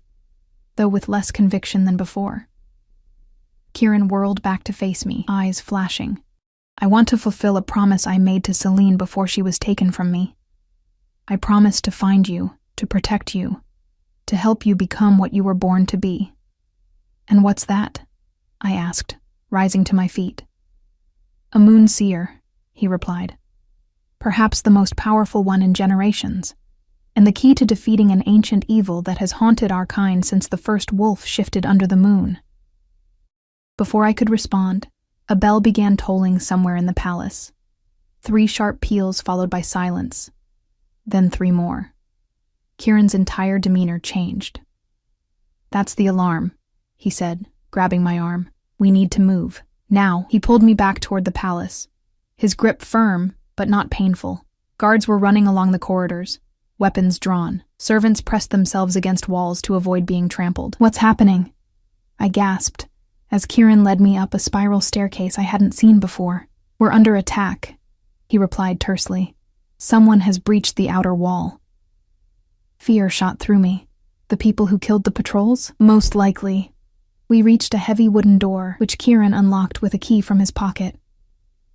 though with less conviction than before. Kieran whirled back to face me, eyes flashing. I want to fulfill a promise I made to Celine before she was taken from me. I promised to find you, to protect you, to help you become what you were born to be. And what's that? I asked, rising to my feet. A moon seer, he replied. Perhaps the most powerful one in generations, and the key to defeating an ancient evil that has haunted our kind since the first wolf shifted under the moon. Before I could respond, a bell began tolling somewhere in the palace. 3 sharp peals followed by silence, then 3 more. Kieran's entire demeanor changed. That's the alarm, he said, grabbing my arm. We need to move. Now, he pulled me back toward the palace. His grip firm, but not painful. Guards were running along the corridors, weapons drawn. Servants pressed themselves against walls to avoid being trampled. What's happening? I gasped, as Kieran led me up a spiral staircase I hadn't seen before. We're under attack, he replied tersely. Someone has breached the outer wall. Fear shot through me. The people who killed the patrols? Most likely. We reached a heavy wooden door, which Kieran unlocked with a key from his pocket.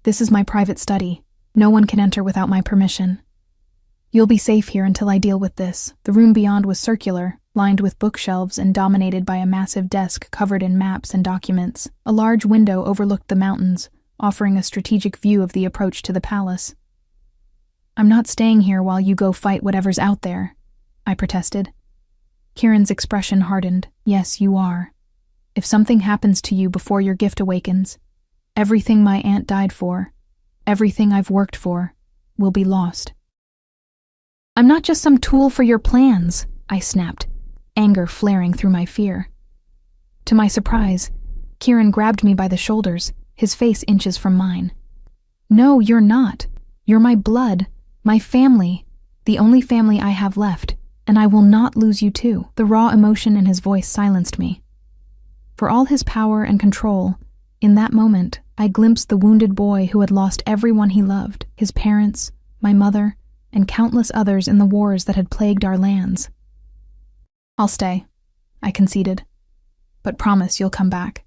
This is my private study. No one can enter without my permission. You'll be safe here until I deal with this. The room beyond was circular, lined with bookshelves and dominated by a massive desk covered in maps and documents. A large window overlooked the mountains, offering a strategic view of the approach to the palace. I'm not staying here while you go fight whatever's out there, I protested. Kieran's expression hardened. Yes, you are. If something happens to you before your gift awakens, everything my aunt died for, everything I've worked for, will be lost. I'm not just some tool for your plans, I snapped, anger flaring through my fear. To my surprise, Kieran grabbed me by the shoulders, his face inches from mine. No, you're not. You're my blood, My family, the only family I have left, and I will not lose you too. The raw emotion in his voice silenced me. For all his power and control, in that moment, I glimpsed the wounded boy who had lost everyone he loved, his parents, my mother, and countless others in the wars that had plagued our lands. I'll stay, I conceded, but promise you'll come back.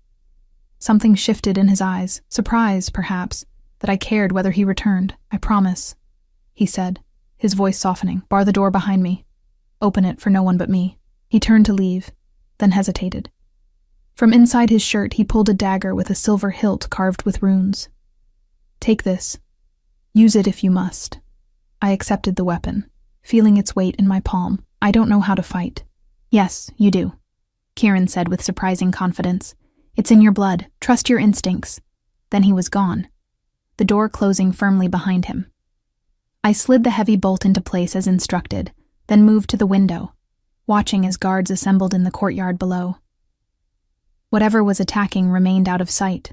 Something shifted in his eyes, surprise, perhaps, that I cared whether he returned. I promise, he said, his voice softening. Bar the door behind me. Open it for no one but me. He turned to leave, then hesitated. From inside his shirt, he pulled a dagger with a silver hilt carved with runes. Take this. Use it if you must. I accepted the weapon, feeling its weight in my palm. I don't know how to fight. Yes, you do, Kieran said with surprising confidence. It's in your blood. Trust your instincts. Then he was gone, the door closing firmly behind him. I slid the heavy bolt into place as instructed, then moved to the window, watching as guards assembled in the courtyard below. Whatever was attacking remained out of sight,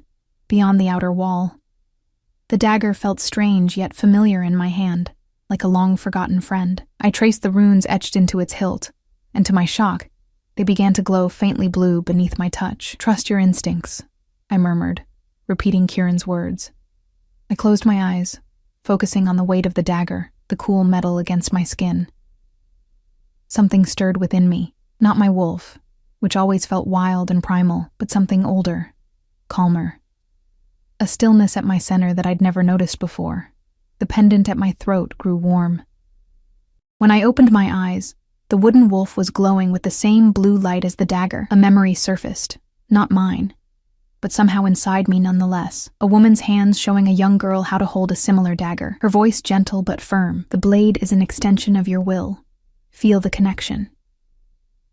beyond the outer wall. The dagger felt strange yet familiar in my hand, like a long-forgotten friend. I traced the runes etched into its hilt, and to my shock, they began to glow faintly blue beneath my touch. Trust your instincts, I murmured, repeating Kieran's words. I closed my eyes, focusing on the weight of the dagger, the cool metal against my skin. Something stirred within me, not my wolf, which always felt wild and primal, but something older, calmer. A stillness at my center that I'd never noticed before. The pendant at my throat grew warm. When I opened my eyes, the wooden wolf was glowing with the same blue light as the dagger. A memory surfaced, not mine, but somehow inside me nonetheless. A woman's hands showing a young girl how to hold a similar dagger. Her voice gentle but firm. The blade is an extension of your will. Feel the connection.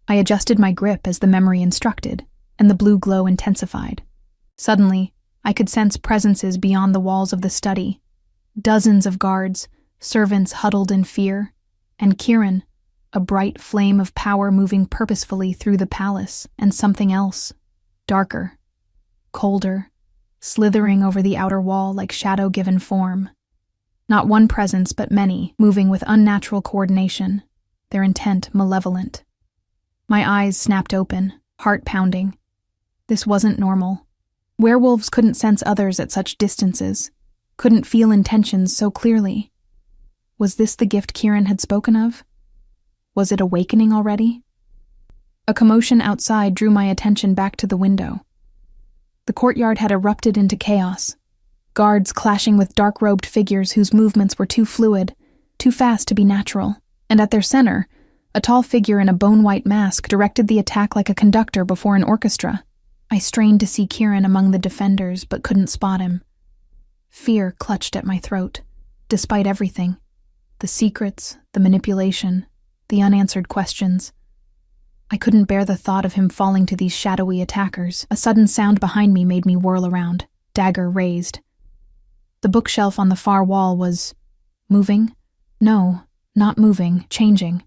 I adjusted my grip as the memory instructed, and the blue glow intensified. Suddenly, I could sense presences beyond the walls of the study. Dozens of guards, servants huddled in fear, and Kieran, a bright flame of power moving purposefully through the palace, and something else, darker, colder, slithering over the outer wall like shadow given form. Not one presence but many, moving with unnatural coordination, their intent malevolent. My eyes snapped open, heart pounding. This wasn't normal. Werewolves couldn't sense others at such distances, couldn't feel intentions so clearly. Was this the gift Kieran had spoken of? Was it awakening already? A commotion outside drew my attention back to the window. The courtyard had erupted into chaos, guards clashing with dark-robed figures whose movements were too fluid, too fast to be natural, and at their center, a tall figure in a bone-white mask directed the attack like a conductor before an orchestra. I strained to see Kieran among the defenders, but couldn't spot him. Fear clutched at my throat, despite everything. The secrets, the manipulation, the unanswered questions. I couldn't bear the thought of him falling to these shadowy attackers. A sudden sound behind me made me whirl around, dagger raised. The bookshelf on the far wall was moving? No, not moving, changing.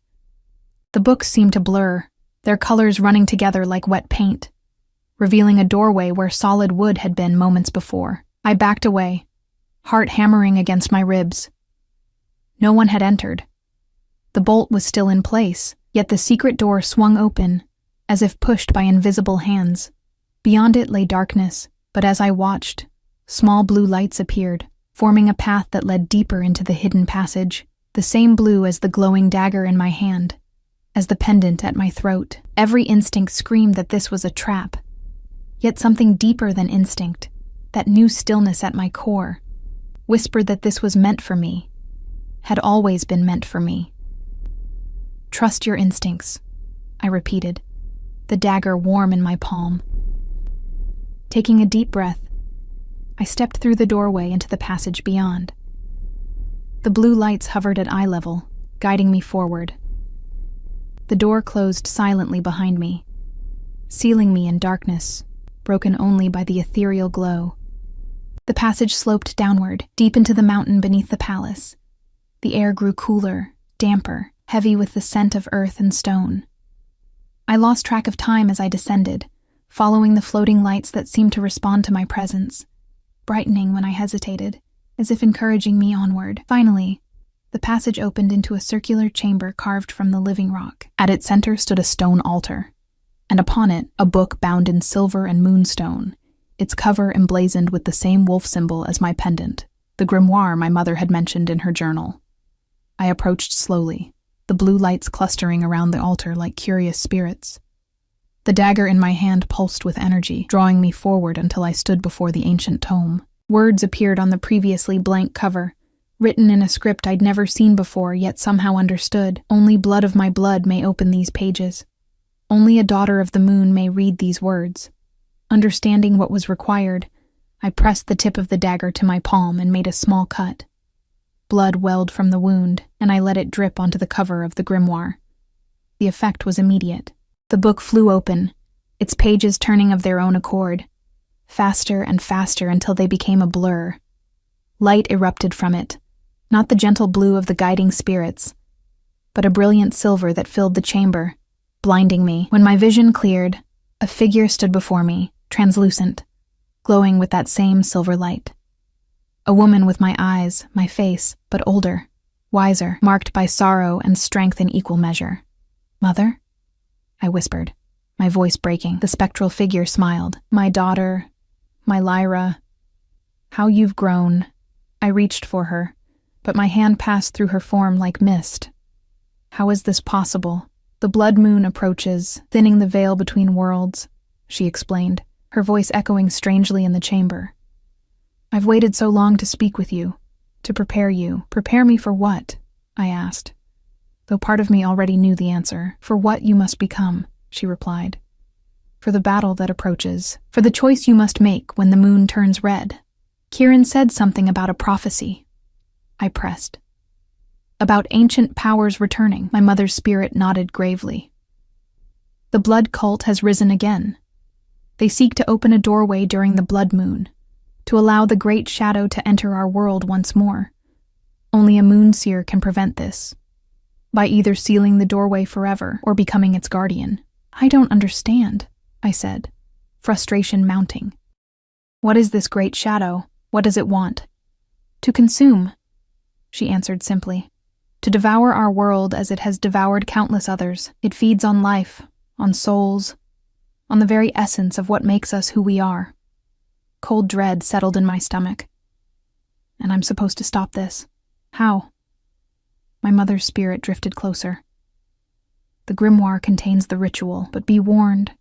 The books seemed to blur, their colors running together like wet paint, revealing a doorway where solid wood had been moments before. I backed away, heart hammering against my ribs. No one had entered. The bolt was still in place, yet the secret door swung open, as if pushed by invisible hands. Beyond it lay darkness, but as I watched, small blue lights appeared, forming a path that led deeper into the hidden passage, the same blue as the glowing dagger in my hand, as the pendant at my throat. Every instinct screamed that this was a trap. Yet something deeper than instinct, that new stillness at my core, whispered that this was meant for me, had always been meant for me. Trust your instincts, I repeated, the dagger warm in my palm. Taking a deep breath, I stepped through the doorway into the passage beyond. The blue lights hovered at eye level, guiding me forward. The door closed silently behind me, sealing me in darkness, broken only by the ethereal glow. The passage sloped downward, deep into the mountain beneath the palace. The air grew cooler, damper, heavy with the scent of earth and stone. I lost track of time as I descended, following the floating lights that seemed to respond to my presence, brightening when I hesitated, as if encouraging me onward. Finally, The passage opened into a circular chamber carved from the living rock. At its center stood a stone altar, and upon it a book bound in silver and moonstone, its cover emblazoned with the same wolf symbol as my pendant, the grimoire my mother had mentioned in her journal. I approached slowly, the blue lights clustering around the altar like curious spirits. The dagger in my hand pulsed with energy, drawing me forward until I stood before the ancient tome. Words appeared on the previously blank cover, written in a script I'd never seen before, yet somehow understood. Only blood of my blood may open these pages. Only a daughter of the moon may read these words. Understanding what was required, I pressed the tip of the dagger to my palm and made a small cut. Blood welled from the wound, and I let it drip onto the cover of the grimoire. The effect was immediate. The book flew open, its pages turning of their own accord, faster and faster until they became a blur. Light erupted from it, not the gentle blue of the guiding spirits, but a brilliant silver that filled the chamber, blinding me. When my vision cleared, a figure stood before me, translucent, glowing with that same silver light. A woman with my eyes, my face, but older, wiser, marked by sorrow and strength in equal measure. "Mother?" I whispered, my voice breaking. The spectral figure smiled. "My daughter, my Lyra, how you've grown." I reached for her, but my hand passed through her form like mist. "How is this possible? The blood moon approaches, thinning the veil between worlds," she explained, her voice echoing strangely in the chamber. "I've waited so long to speak with you, to prepare you." "Prepare me for what?" I asked, though part of me already knew the answer. "For what you must become," she replied. "For the battle that approaches, for the choice you must make when the moon turns red." "Kieran said something about a prophecy," I pressed. "About ancient powers returning." My mother's spirit nodded gravely. "The blood cult has risen again. They seek to open a doorway during the blood moon, to allow the great shadow to enter our world once more. Only a moonseer can prevent this, by either sealing the doorway forever or becoming its guardian." "I don't understand," I said, frustration mounting. "What is this great shadow? What does it want?" "To consume," she answered simply. "To devour our world as it has devoured countless others. It feeds on life, on souls, on the very essence of what makes us who we are." Cold dread settled in my stomach. "And I'm supposed to stop this. How?" My mother's spirit drifted closer. "The grimoire contains the ritual, but be warned,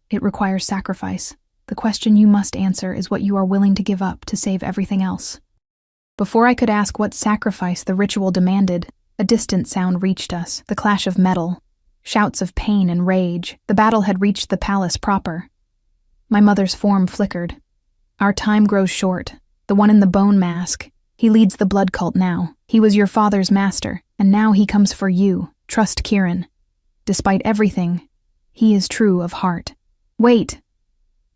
it requires sacrifice. The question you must answer is what you are willing to give up to save everything else." Before I could ask what sacrifice the ritual demanded, a distant sound reached us, the clash of metal, shouts of pain and rage. The battle had reached the palace proper. My mother's form flickered. "Our time grows short. The one in the bone mask, he leads the blood cult now. He was your father's master, and now he comes for you. Trust Kieran. Despite everything, he is true of heart." "Wait!"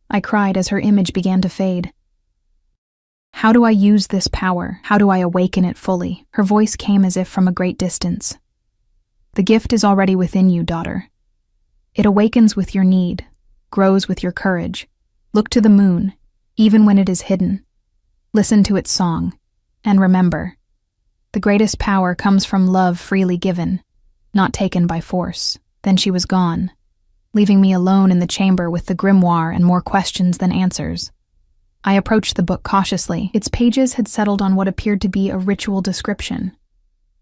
I cried as her image began to fade. "How do I use this power? How do I awaken it fully?" Her voice came as if from a great distance. "The gift is already within you, daughter. It awakens with your need, grows with your courage. Look to the moon, even when it is hidden. Listen to its song, and remember, the greatest power comes from love freely given, not taken by force." Then she was gone, leaving me alone in the chamber with the grimoire and more questions than answers. I approached the book cautiously. Its pages had settled on what appeared to be a ritual description.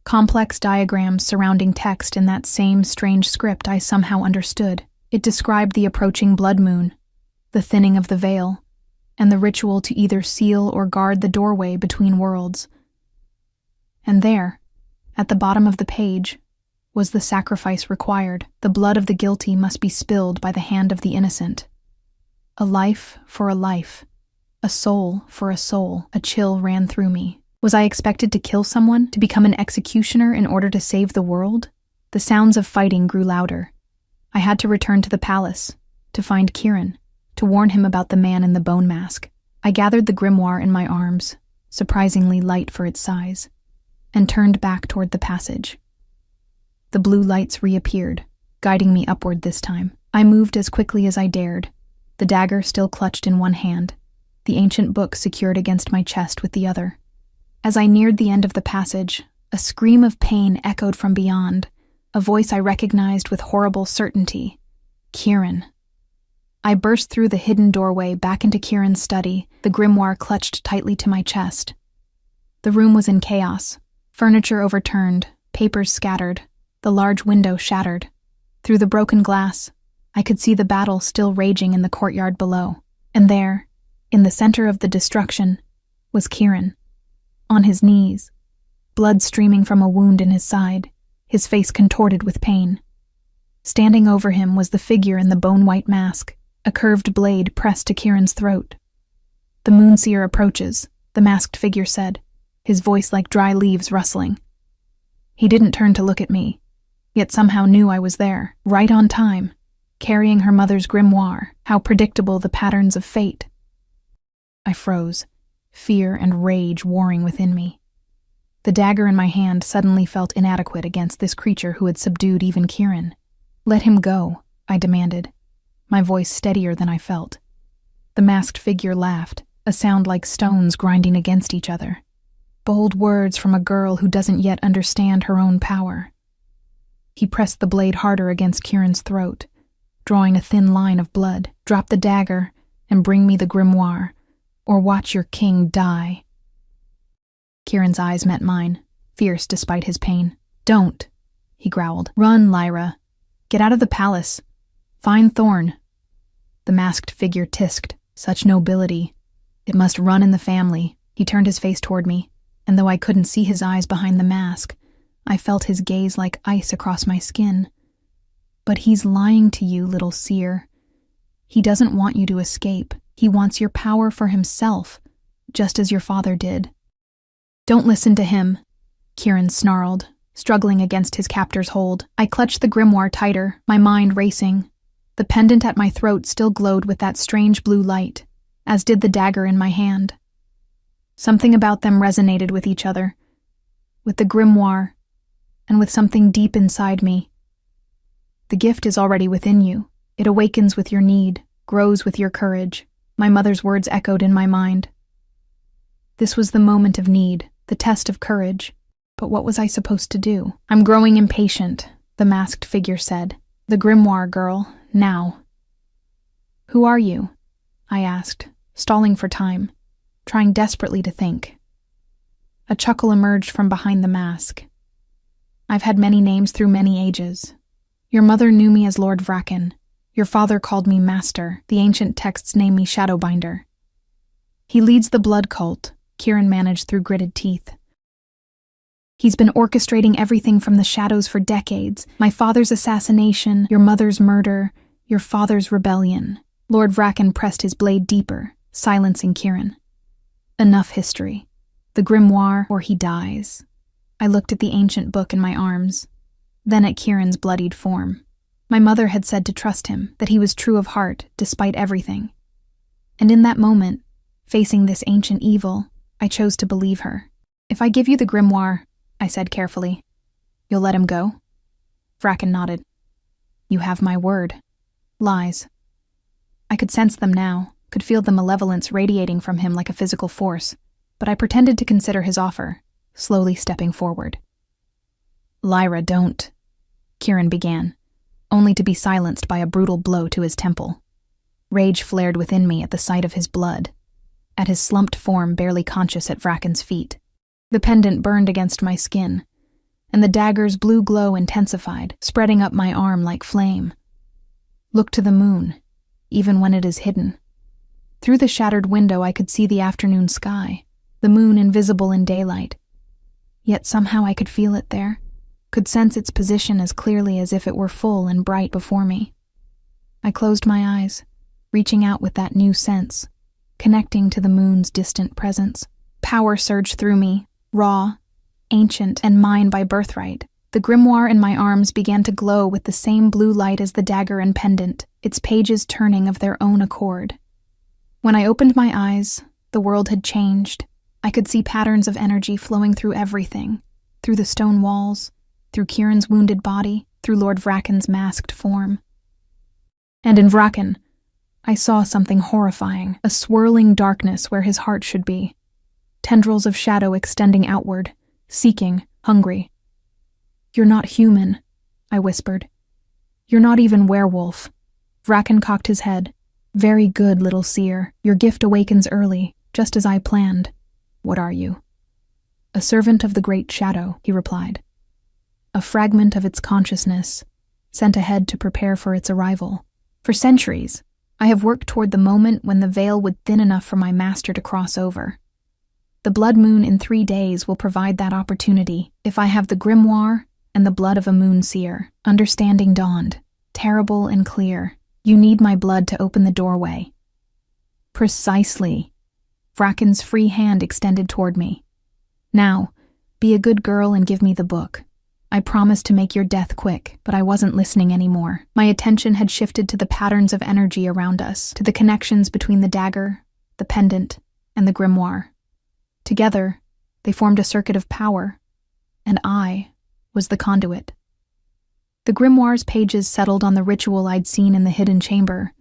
Complex diagrams surrounding text in that same strange script I somehow understood. It described the approaching blood moon, the thinning of the veil, and the ritual to either seal or guard the doorway between worlds. And there, at the bottom of the page, was the sacrifice required. The blood of the guilty must be spilled by the hand of the innocent. A life for a life, a soul for a soul. A chill ran through me. Was I expected to kill someone, to become an executioner in order to save the world? The sounds of fighting grew louder. I had to return to the palace, to find Kieran, to warn him about the man in the bone mask. I gathered the grimoire in my arms, surprisingly light for its size, and turned back toward the passage. The blue lights reappeared, guiding me upward this time. I moved as quickly as I dared, the dagger still clutched in one hand, the ancient book secured against my chest with the other. As I neared the end of the passage, A scream of pain echoed from beyond, a voice I recognized with horrible certainty. Kieran. I burst through the hidden doorway back into Kieran's study, the grimoire clutched tightly to my chest. The room was in chaos, furniture overturned, papers scattered, the large window shattered. Through the broken glass, I could see the battle still raging in the courtyard below. And there, in the center of the destruction, was Kieran, on his knees, blood streaming from a wound in his side, his face contorted with pain. Standing over him was the figure in the bone-white mask, a curved blade pressed to Kieran's throat. "The Moonseer approaches," the masked figure said, his voice like dry leaves rustling. He didn't turn to look at me, yet somehow knew I was there, right on time, carrying her mother's grimoire. How predictable the patterns of fate. I froze, fear and rage warring within me. The dagger in my hand suddenly felt inadequate against this creature who had subdued even Kieran. "Let him go," I demanded, my voice steadier than I felt. The masked figure laughed, a sound like stones grinding against each other. Bold words from a girl who doesn't yet understand her own power. He pressed the blade harder against Kieran's throat, drawing a thin line of blood. "Drop the dagger and bring me the grimoire, or watch your king die." Kieran's eyes met mine, fierce despite his pain. "Don't," he growled. "Run, Lyra. Get out of the palace. Find Thorn." The masked figure tisked. Such nobility. It must run in the family. He turned his face toward me, and though I couldn't see his eyes behind the mask, I felt his gaze like ice across my skin. "But he's lying to you, little seer. He doesn't want you to escape. He wants your power for himself, just as your father did." "Don't listen to him," Kieran snarled, struggling against his captor's hold. I clutched the grimoire tighter, my mind racing. The pendant at my throat still glowed with that strange blue light, as did the dagger in my hand. Something about them resonated with each other, with the grimoire, and with something deep inside me. "The gift is already within you. It awakens with your need, grows with your courage," my mother's words echoed in my mind. This was the moment of need, the test of courage. But what was I supposed to do? "I'm growing impatient," the masked figure said. "The grimoire, girl, now." "Who are you?" I asked, stalling for time, trying desperately to think. A chuckle emerged from behind the mask. "I've had many names through many ages. Your mother knew me as Lord Vraken. Your father called me Master. The ancient texts name me Shadowbinder. He leads the blood cult," Kieran managed through gritted teeth. "He's been orchestrating everything from the shadows for decades. My father's assassination, your mother's murder, your father's rebellion." Lord Vraken pressed his blade deeper, silencing Kieran. "Enough history. The grimoire, or he dies." I looked at the ancient book in my arms, then at Kieran's bloodied form. My mother had said to trust him, that he was true of heart, despite everything. And in that moment, facing this ancient evil, I chose to believe her. "If I give you the grimoire," I said carefully, "you'll let him go?" Vraken nodded. "You have my word." Lies. I could sense them now, could feel the malevolence radiating from him like a physical force, but I pretended to consider his offer, slowly stepping forward. "Lyra, don't," Kieran began, only to be silenced by a brutal blow to his temple. Rage flared within me at the sight of his blood, at his slumped form barely conscious at Vraken's feet. The pendant burned against my skin, and the dagger's blue glow intensified, spreading up my arm like flame. "Look to the moon, even when it is hidden." Through the shattered window I could see the afternoon sky, the moon invisible in daylight. Yet somehow I could feel it there, could sense its position as clearly as if it were full and bright before me. I closed my eyes, reaching out with that new sense, connecting to the moon's distant presence. Power surged through me, raw, ancient, and mine by birthright. The grimoire in my arms began to glow with the same blue light as the dagger and pendant, its pages turning of their own accord. When I opened my eyes, the world had changed. I could see patterns of energy flowing through everything, through the stone walls, through Kieran's wounded body, through Lord Vraken's masked form. And in Vraken, I saw something horrifying, a swirling darkness where his heart should be. Tendrils of shadow extending outward, seeking, hungry. "You're not human," I whispered. "You're not even werewolf." Vraken cocked his head. "Very good, little seer. Your gift awakens early, just as I planned." "What are you?" "A servant of the Great Shadow," he replied. "A fragment of its consciousness, sent ahead to prepare for its arrival. For centuries, I have worked toward the moment when the veil would thin enough for my master to cross over. The blood moon in 3 days will provide that opportunity if I have the grimoire and the blood of a moon seer." Understanding dawned, terrible and clear. "You need my blood to open the doorway." "Precisely." Vraken's free hand extended toward me. "Now, be a good girl and give me the book. I promised to make your death quick, but I wasn't listening anymore. My attention had shifted to the patterns of energy around us, to the connections between the dagger, the pendant, and the grimoire. Together, they formed a circuit of power, and I was the conduit. The grimoire's pages settled on the ritual I'd seen in the hidden chamber,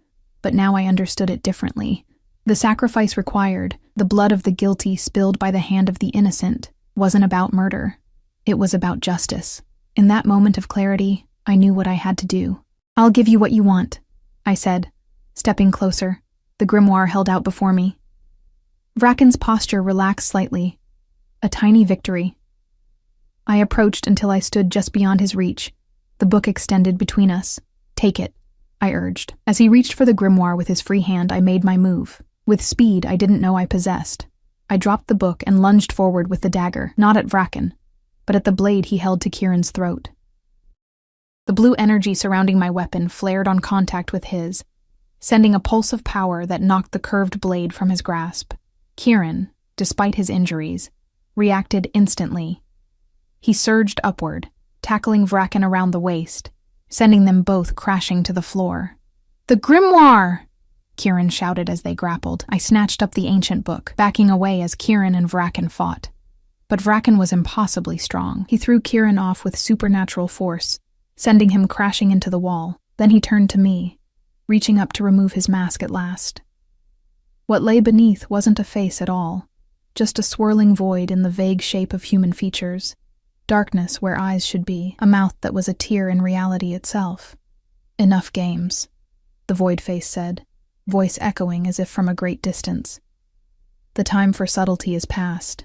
but now I understood it differently. The sacrifice required, the blood of the guilty spilled by the hand of the innocent, wasn't about murder. It was about justice. In that moment of clarity, I knew what I had to do. "I'll give you what you want," I said, stepping closer, the grimoire held out before me. Vraken's posture relaxed slightly. A tiny victory. I approached until I stood just beyond his reach, the book extended between us. "Take it," I urged. As he reached for the grimoire with his free hand, I made my move. With speed I didn't know I possessed. I dropped the book and lunged forward with the dagger, not at Vraken, but at the blade he held to Kieran's throat. The blue energy surrounding my weapon flared on contact with his, sending a pulse of power that knocked the curved blade from his grasp. Kieran, despite his injuries, reacted instantly. He surged upward, tackling Vraken around the waist, sending them both crashing to the floor. "The grimoire!" Kieran shouted as they grappled. I snatched up the ancient book, backing away as Kieran and Vraken fought. But Vraken was impossibly strong. He threw Kieran off with supernatural force, sending him crashing into the wall. Then he turned to me, reaching up to remove his mask at last. What lay beneath wasn't a face at all, just a swirling void in the vague shape of human features, darkness where eyes should be, a mouth that was a tear in reality itself. "Enough games," the void face said, voice echoing as if from a great distance. "The time for subtlety is past."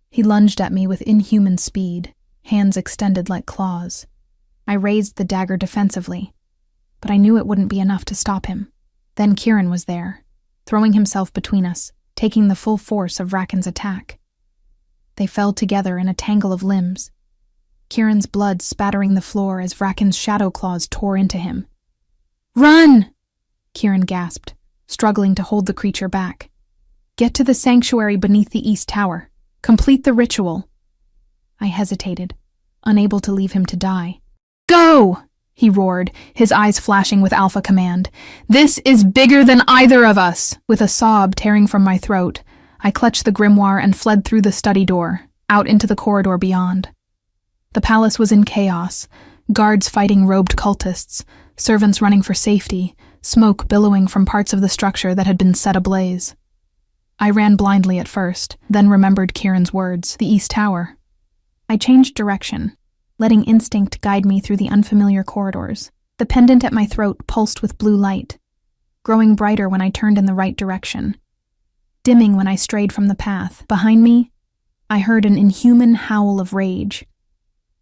He lunged at me with inhuman speed, hands extended like claws. I raised the dagger defensively, but I knew it wouldn't be enough to stop him. Then Kieran was there, throwing himself between us, taking the full force of Vraken's attack. They fell together in a tangle of limbs, Kieran's blood spattering the floor as Vraken's shadow claws tore into him. "Run!" Kieran gasped, struggling to hold the creature back. "Get to the sanctuary beneath the East Tower. Complete the ritual." I hesitated, unable to leave him to die. "Go!" he roared, his eyes flashing with alpha command. "This is bigger than either of us!" With a sob tearing from my throat, I clutched the grimoire and fled through the study door, out into the corridor beyond. The palace was in chaos, guards fighting robed cultists, servants running for safety, smoke billowing from parts of the structure that had been set ablaze. I ran blindly at first, then remembered Kieran's words, the East Tower. I changed direction, letting instinct guide me through the unfamiliar corridors. The pendant at my throat pulsed with blue light, growing brighter when I turned in the right direction, dimming when I strayed from the path. Behind me, I heard an inhuman howl of rage.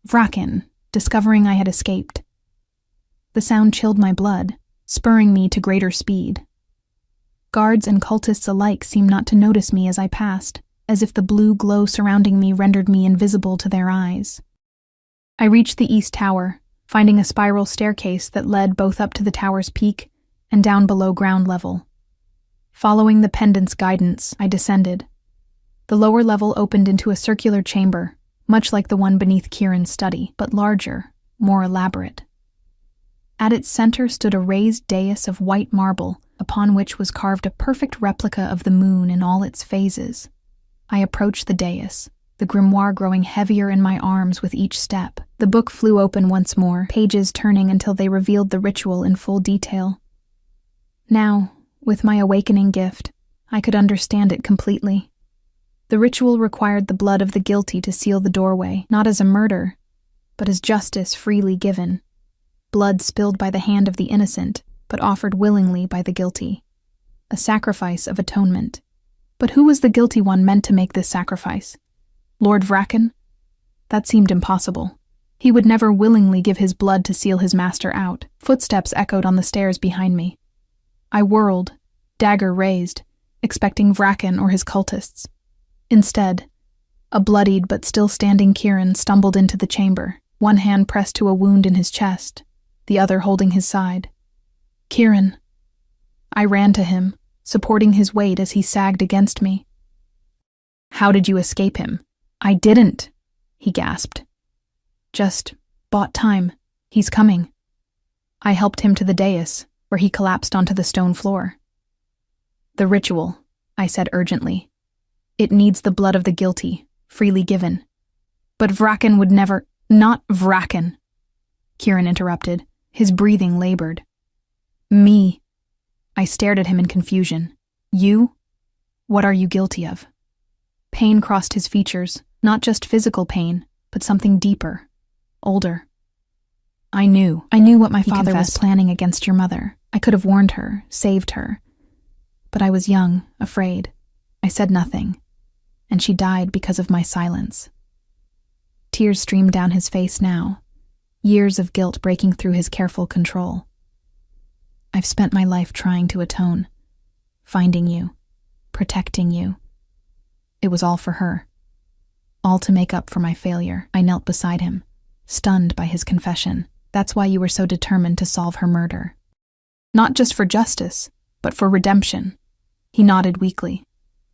Vraken, discovering I had escaped. The sound chilled my blood, spurring me to greater speed. Guards and cultists alike seemed not to notice me as I passed, as if the blue glow surrounding me rendered me invisible to their eyes. I reached the East Tower, finding a spiral staircase that led both up to the tower's peak and down below ground level. Following the pendant's guidance, I descended. The lower level opened into a circular chamber, much like the one beneath Kieran's study, but larger, more elaborate. At its center stood a raised dais of white marble, upon which was carved a perfect replica of the moon in all its phases. I approached the dais, the grimoire growing heavier in my arms with each step. The book flew open once more, pages turning until they revealed the ritual in full detail. Now, with my awakening gift, I could understand it completely. The ritual required the blood of the guilty to seal the doorway, not as a murder, but as justice freely given. Blood spilled by the hand of the innocent, but offered willingly by the guilty. A sacrifice of atonement. But who was the guilty one meant to make this sacrifice? Lord Vraken? That seemed impossible. He would never willingly give his blood to seal his master out. Footsteps echoed on the stairs behind me. I whirled, dagger raised, expecting Vraken or his cultists. Instead, a bloodied but still standing Kieran stumbled into the chamber, one hand pressed to a wound in his chest, the other holding his side. Kieran. I ran to him, supporting his weight as he sagged against me. How did you escape him? I didn't, he gasped. Just bought time. He's coming. I helped him to the dais, where he collapsed onto the stone floor. The ritual, I said urgently. It needs the blood of the guilty, freely given. But Vraken would never— Not Vraken, Kieran interrupted, his breathing labored. Me. I stared at him in confusion. You? What are you guilty of? Pain crossed his features, not just physical pain, but something deeper, older. I knew what my father was planning against your mother. I could have warned her, saved her. But I was young, afraid. I said nothing, and she died because of my silence. Tears streamed down his face now, years of guilt breaking through his careful control. I've spent my life trying to atone, finding you, protecting you. It was all for her, all to make up for my failure. I knelt beside him, stunned by his confession. That's why you were so determined to solve her murder. Not just for justice, but for redemption. He nodded weakly.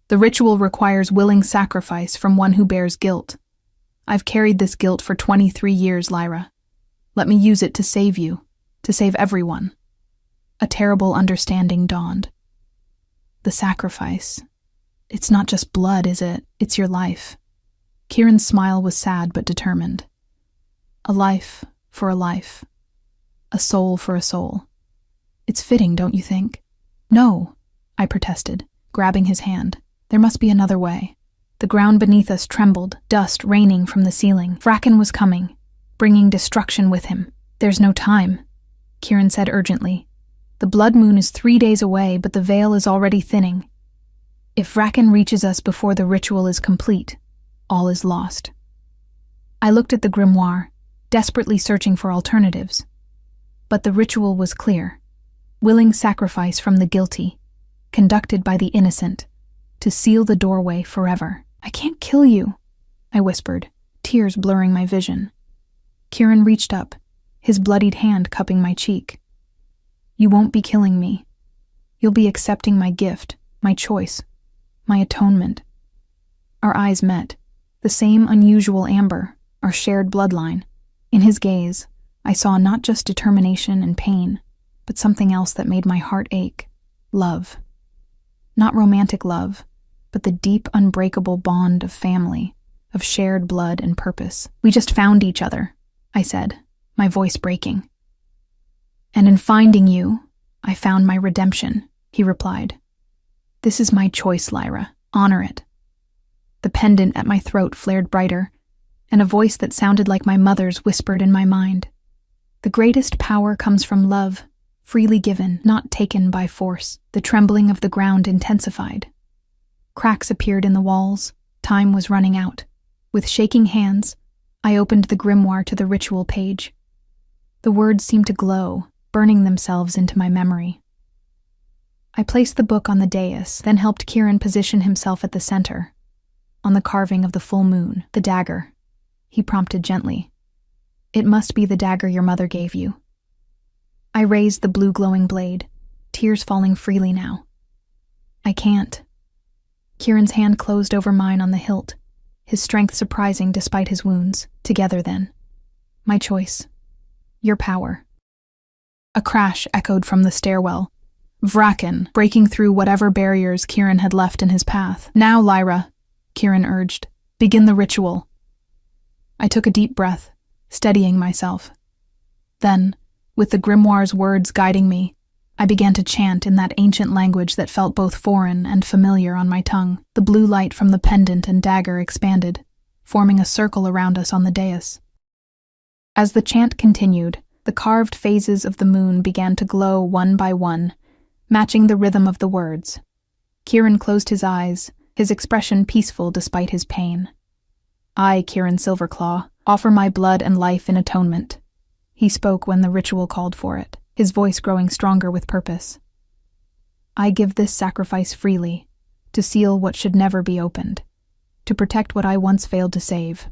The ritual requires willing sacrifice from one who bears guilt. I've carried this guilt for 23 years, Lyra. Let me use it to save you, to save everyone. A terrible understanding dawned. The sacrifice. It's not just blood, is it? It's your life. Kieran's smile was sad but determined. A life for a life. A soul for a soul. It's fitting, don't you think? No, I protested, grabbing his hand. There must be another way. The ground beneath us trembled, dust raining from the ceiling. Vraken was coming, bringing destruction with him. There's no time, Kieran said urgently. The blood moon is 3 days away, but the veil is already thinning. If Vraken reaches us before the ritual is complete, all is lost. I looked at the grimoire, desperately searching for alternatives. But the ritual was clear. Willing sacrifice from the guilty, conducted by the innocent, to seal the doorway forever. I can't kill you, I whispered, tears blurring my vision. Kieran reached up, his bloodied hand cupping my cheek. You won't be killing me. You'll be accepting my gift, my choice, my atonement. Our eyes met, the same unusual amber, our shared bloodline. In his gaze, I saw not just determination and pain, but something else that made my heart ache. Love. Not romantic love, but the deep, unbreakable bond of family, of shared blood and purpose. We just found each other, I said, my voice breaking. And in finding you, I found my redemption, he replied. This is my choice, Lyra. Honor it. The pendant at my throat flared brighter, and a voice that sounded like my mother's whispered in my mind. The greatest power comes from love, freely given, not taken by force. The trembling of the ground intensified. Cracks appeared in the walls. Time was running out. With shaking hands, I opened the grimoire to the ritual page. The words seemed to glow, burning themselves into my memory. I placed the book on the dais, then helped Kieran position himself at the center. On the carving of the full moon, the dagger. He prompted gently. It must be the dagger your mother gave you. I raised the blue glowing blade, tears falling freely now. I can't. Kieran's hand closed over mine on the hilt, his strength surprising despite his wounds. Together then. My choice. Your power. A crash echoed from the stairwell. Vraken, breaking through whatever barriers Kieran had left in his path. Now, Lyra, Kieran urged, begin the ritual. I took a deep breath, steadying myself. Then, with the grimoire's words guiding me, I began to chant in that ancient language that felt both foreign and familiar on my tongue. The blue light from the pendant and dagger expanded, forming a circle around us on the dais. As the chant continued, the carved phases of the moon began to glow one by one, matching the rhythm of the words. Kieran closed his eyes, his expression peaceful despite his pain. I, Kieran Silverclaw, offer my blood and life in atonement. He spoke when the ritual called for it, his voice growing stronger with purpose. I give this sacrifice freely, to seal what should never be opened, to protect what I once failed to save.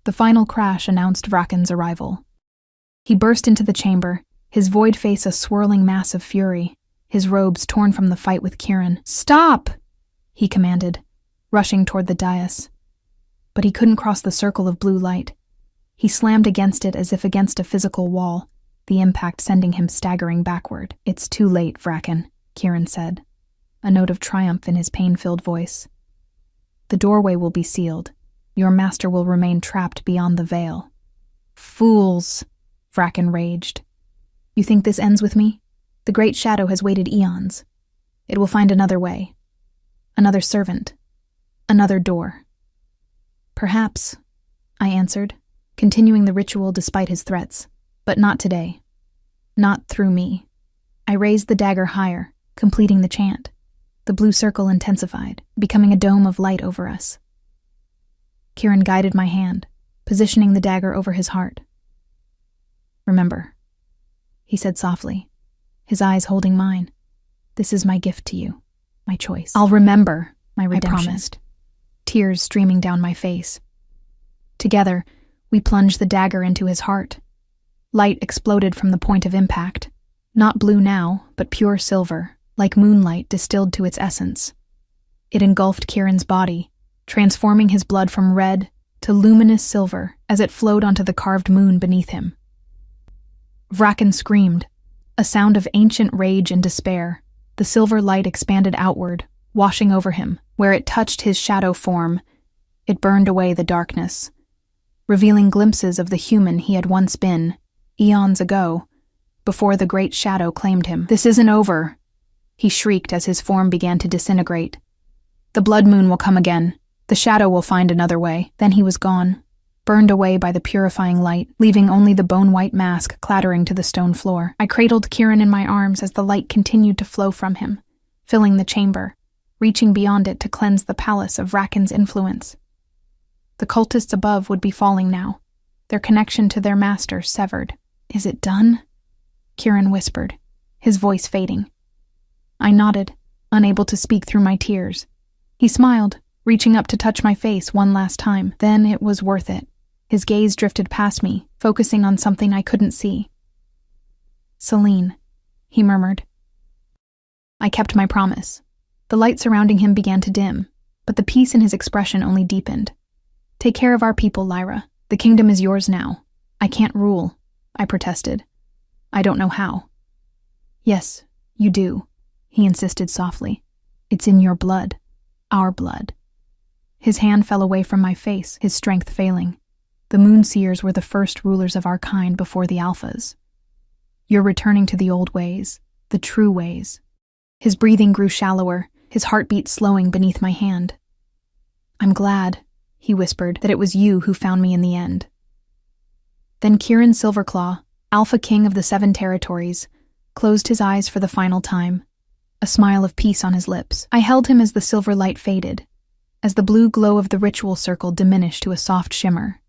The final crash announced Vraken's arrival. He burst into the chamber, his void face a swirling mass of fury, his robes torn from the fight with Kieran. "Stop!" he commanded, rushing toward the dais. But he couldn't cross the circle of blue light. He slammed against it as if against a physical wall, the impact sending him staggering backward. "It's too late, Vraken," Kieran said, a note of triumph in his pain-filled voice. "The doorway will be sealed. Your master will remain trapped beyond the veil." "Fools!" Vraken raged. "You think this ends with me? The Great Shadow has waited eons. It will find another way. Another servant. Another door." "Perhaps," I answered, continuing the ritual despite his threats. "But not today. Not through me." I raised the dagger higher, completing the chant. The blue circle intensified, becoming a dome of light over us. Kieran guided my hand, positioning the dagger over his heart. "Remember," he said softly, his eyes holding mine. "This is my gift to you, my choice." "I'll remember," my redemption. I promised, tears streaming down my face. Together, we plunged the dagger into his heart. Light exploded from the point of impact, not blue now, but pure silver, like moonlight distilled to its essence. It engulfed Kieran's body, transforming his blood from red to luminous silver as it flowed onto the carved moon beneath him. Vraken screamed, a sound of ancient rage and despair. The silver light expanded outward, washing over him. Where it touched his shadow form, it burned away the darkness, revealing glimpses of the human he had once been, eons ago, before the Great Shadow claimed him. "This isn't over," he shrieked as his form began to disintegrate. "The blood moon will come again. The shadow will find another way." Then he was gone, burned away by the purifying light, leaving only the bone-white mask clattering to the stone floor. I cradled Kieran in my arms as the light continued to flow from him, filling the chamber, reaching beyond it to cleanse the palace of Vraken's influence. The cultists above would be falling now, their connection to their master severed. "Is it done?" Kieran whispered, his voice fading. I nodded, unable to speak through my tears. He smiled, reaching up to touch my face one last time. Then it was worth it. His gaze drifted past me, focusing on something I couldn't see. "Celine," he murmured. I kept my promise. The light surrounding him began to dim, but the peace in his expression only deepened. "Take care of our people, Lyra. The kingdom is yours now." "I can't rule," I protested. "I don't know how." "Yes, you do," he insisted softly. "It's in your blood. Our blood." His hand fell away from my face, his strength failing. The Moonseers were the first rulers of our kind before the Alphas. "You're returning to the old ways, the true ways." His breathing grew shallower, his heartbeat slowing beneath my hand. "I'm glad," he whispered, "that it was you who found me in the end." Then Kieran Silverclaw, Alpha King of the 7 territories, closed his eyes for the final time, a smile of peace on his lips. I held him as the silver light faded, as the blue glow of the ritual circle diminished to a soft shimmer.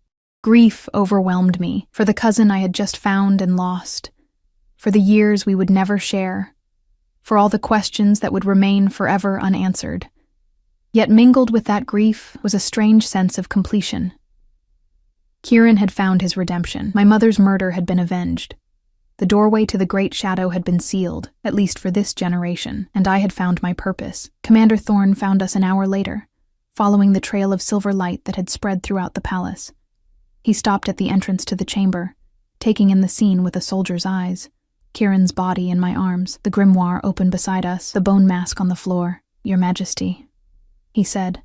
Grief overwhelmed me, for the cousin I had just found and lost, for the years we would never share, for all the questions that would remain forever unanswered. Yet mingled with that grief was a strange sense of completion. Kieran had found his redemption. My mother's murder had been avenged. The doorway to the Great Shadow had been sealed, at least for this generation, and I had found my purpose. Commander Thorne found us an hour later, following the trail of silver light that had spread throughout the palace. He stopped at the entrance to the chamber, taking in the scene with a soldier's eyes. Kieran's body in my arms, the grimoire open beside us, the bone mask on the floor. "Your Majesty," he said,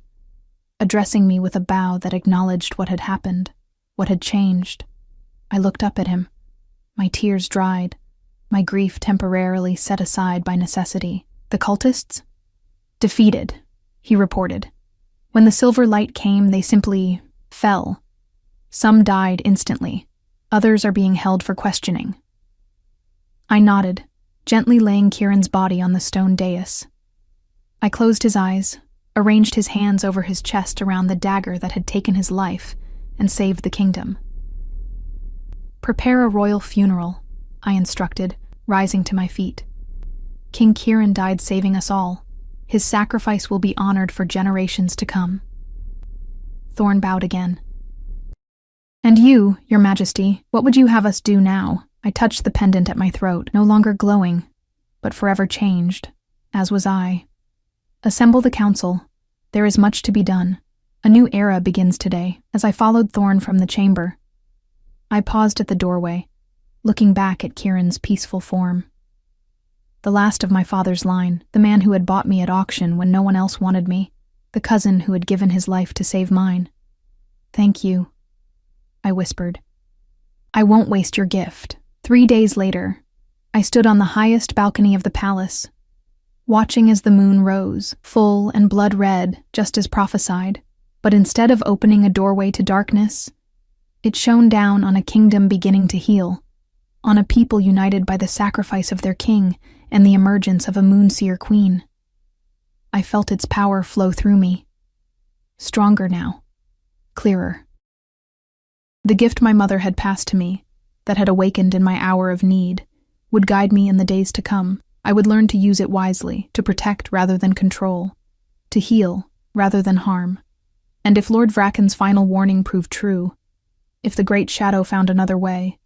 addressing me with a bow that acknowledged what had happened, what had changed. I looked up at him. My tears dried, my grief temporarily set aside by necessity. The cultists? Defeated, he reported. When the silver light came, they simply fell. Some died instantly. Others are being held for questioning. I nodded, gently laying Kieran's body on the stone dais. I closed his eyes, arranged his hands over his chest around the dagger that had taken his life and saved the kingdom. Prepare a royal funeral, I instructed, rising to my feet. King Kieran died saving us all. His sacrifice will be honored for generations to come. Thorn bowed again. And you, Your Majesty, what would you have us do now? I touched the pendant at my throat, no longer glowing, but forever changed, as was I. Assemble the council. There is much to be done. A new era begins today. As I followed Thorn from the chamber, I paused at the doorway, looking back at Kieran's peaceful form. The last of my father's line, the man who had bought me at auction when no one else wanted me, the cousin who had given his life to save mine. Thank you, I whispered. I won't waste your gift. 3 days later, I stood on the highest balcony of the palace, watching as the moon rose, full and blood-red, just as prophesied. But instead of opening a doorway to darkness, it shone down on a kingdom beginning to heal, on a people united by the sacrifice of their king and the emergence of a moonseer queen. I felt its power flow through me. Stronger now. Clearer. The gift my mother had passed to me, that had awakened in my hour of need, would guide me in the days to come. I would learn to use it wisely, to protect rather than control, to heal rather than harm. And if Lord Vracken's final warning proved true, if the Great Shadow found another way,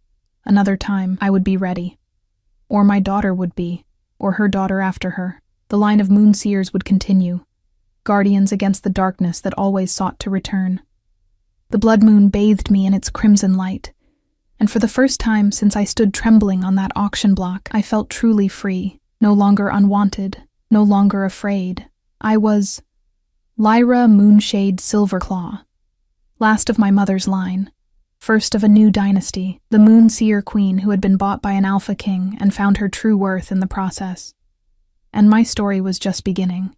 another time, I would be ready. Or my daughter would be, or her daughter after her. The line of moonseers would continue, guardians against the darkness that always sought to return. The blood moon bathed me in its crimson light, and for the first time since I stood trembling on that auction block, I felt truly free, no longer unwanted, no longer afraid. I was Lyra Moonshade Silverclaw, last of my mother's line, first of a new dynasty, the Moonseer Queen who had been bought by an Alpha King and found her true worth in the process. And my story was just beginning.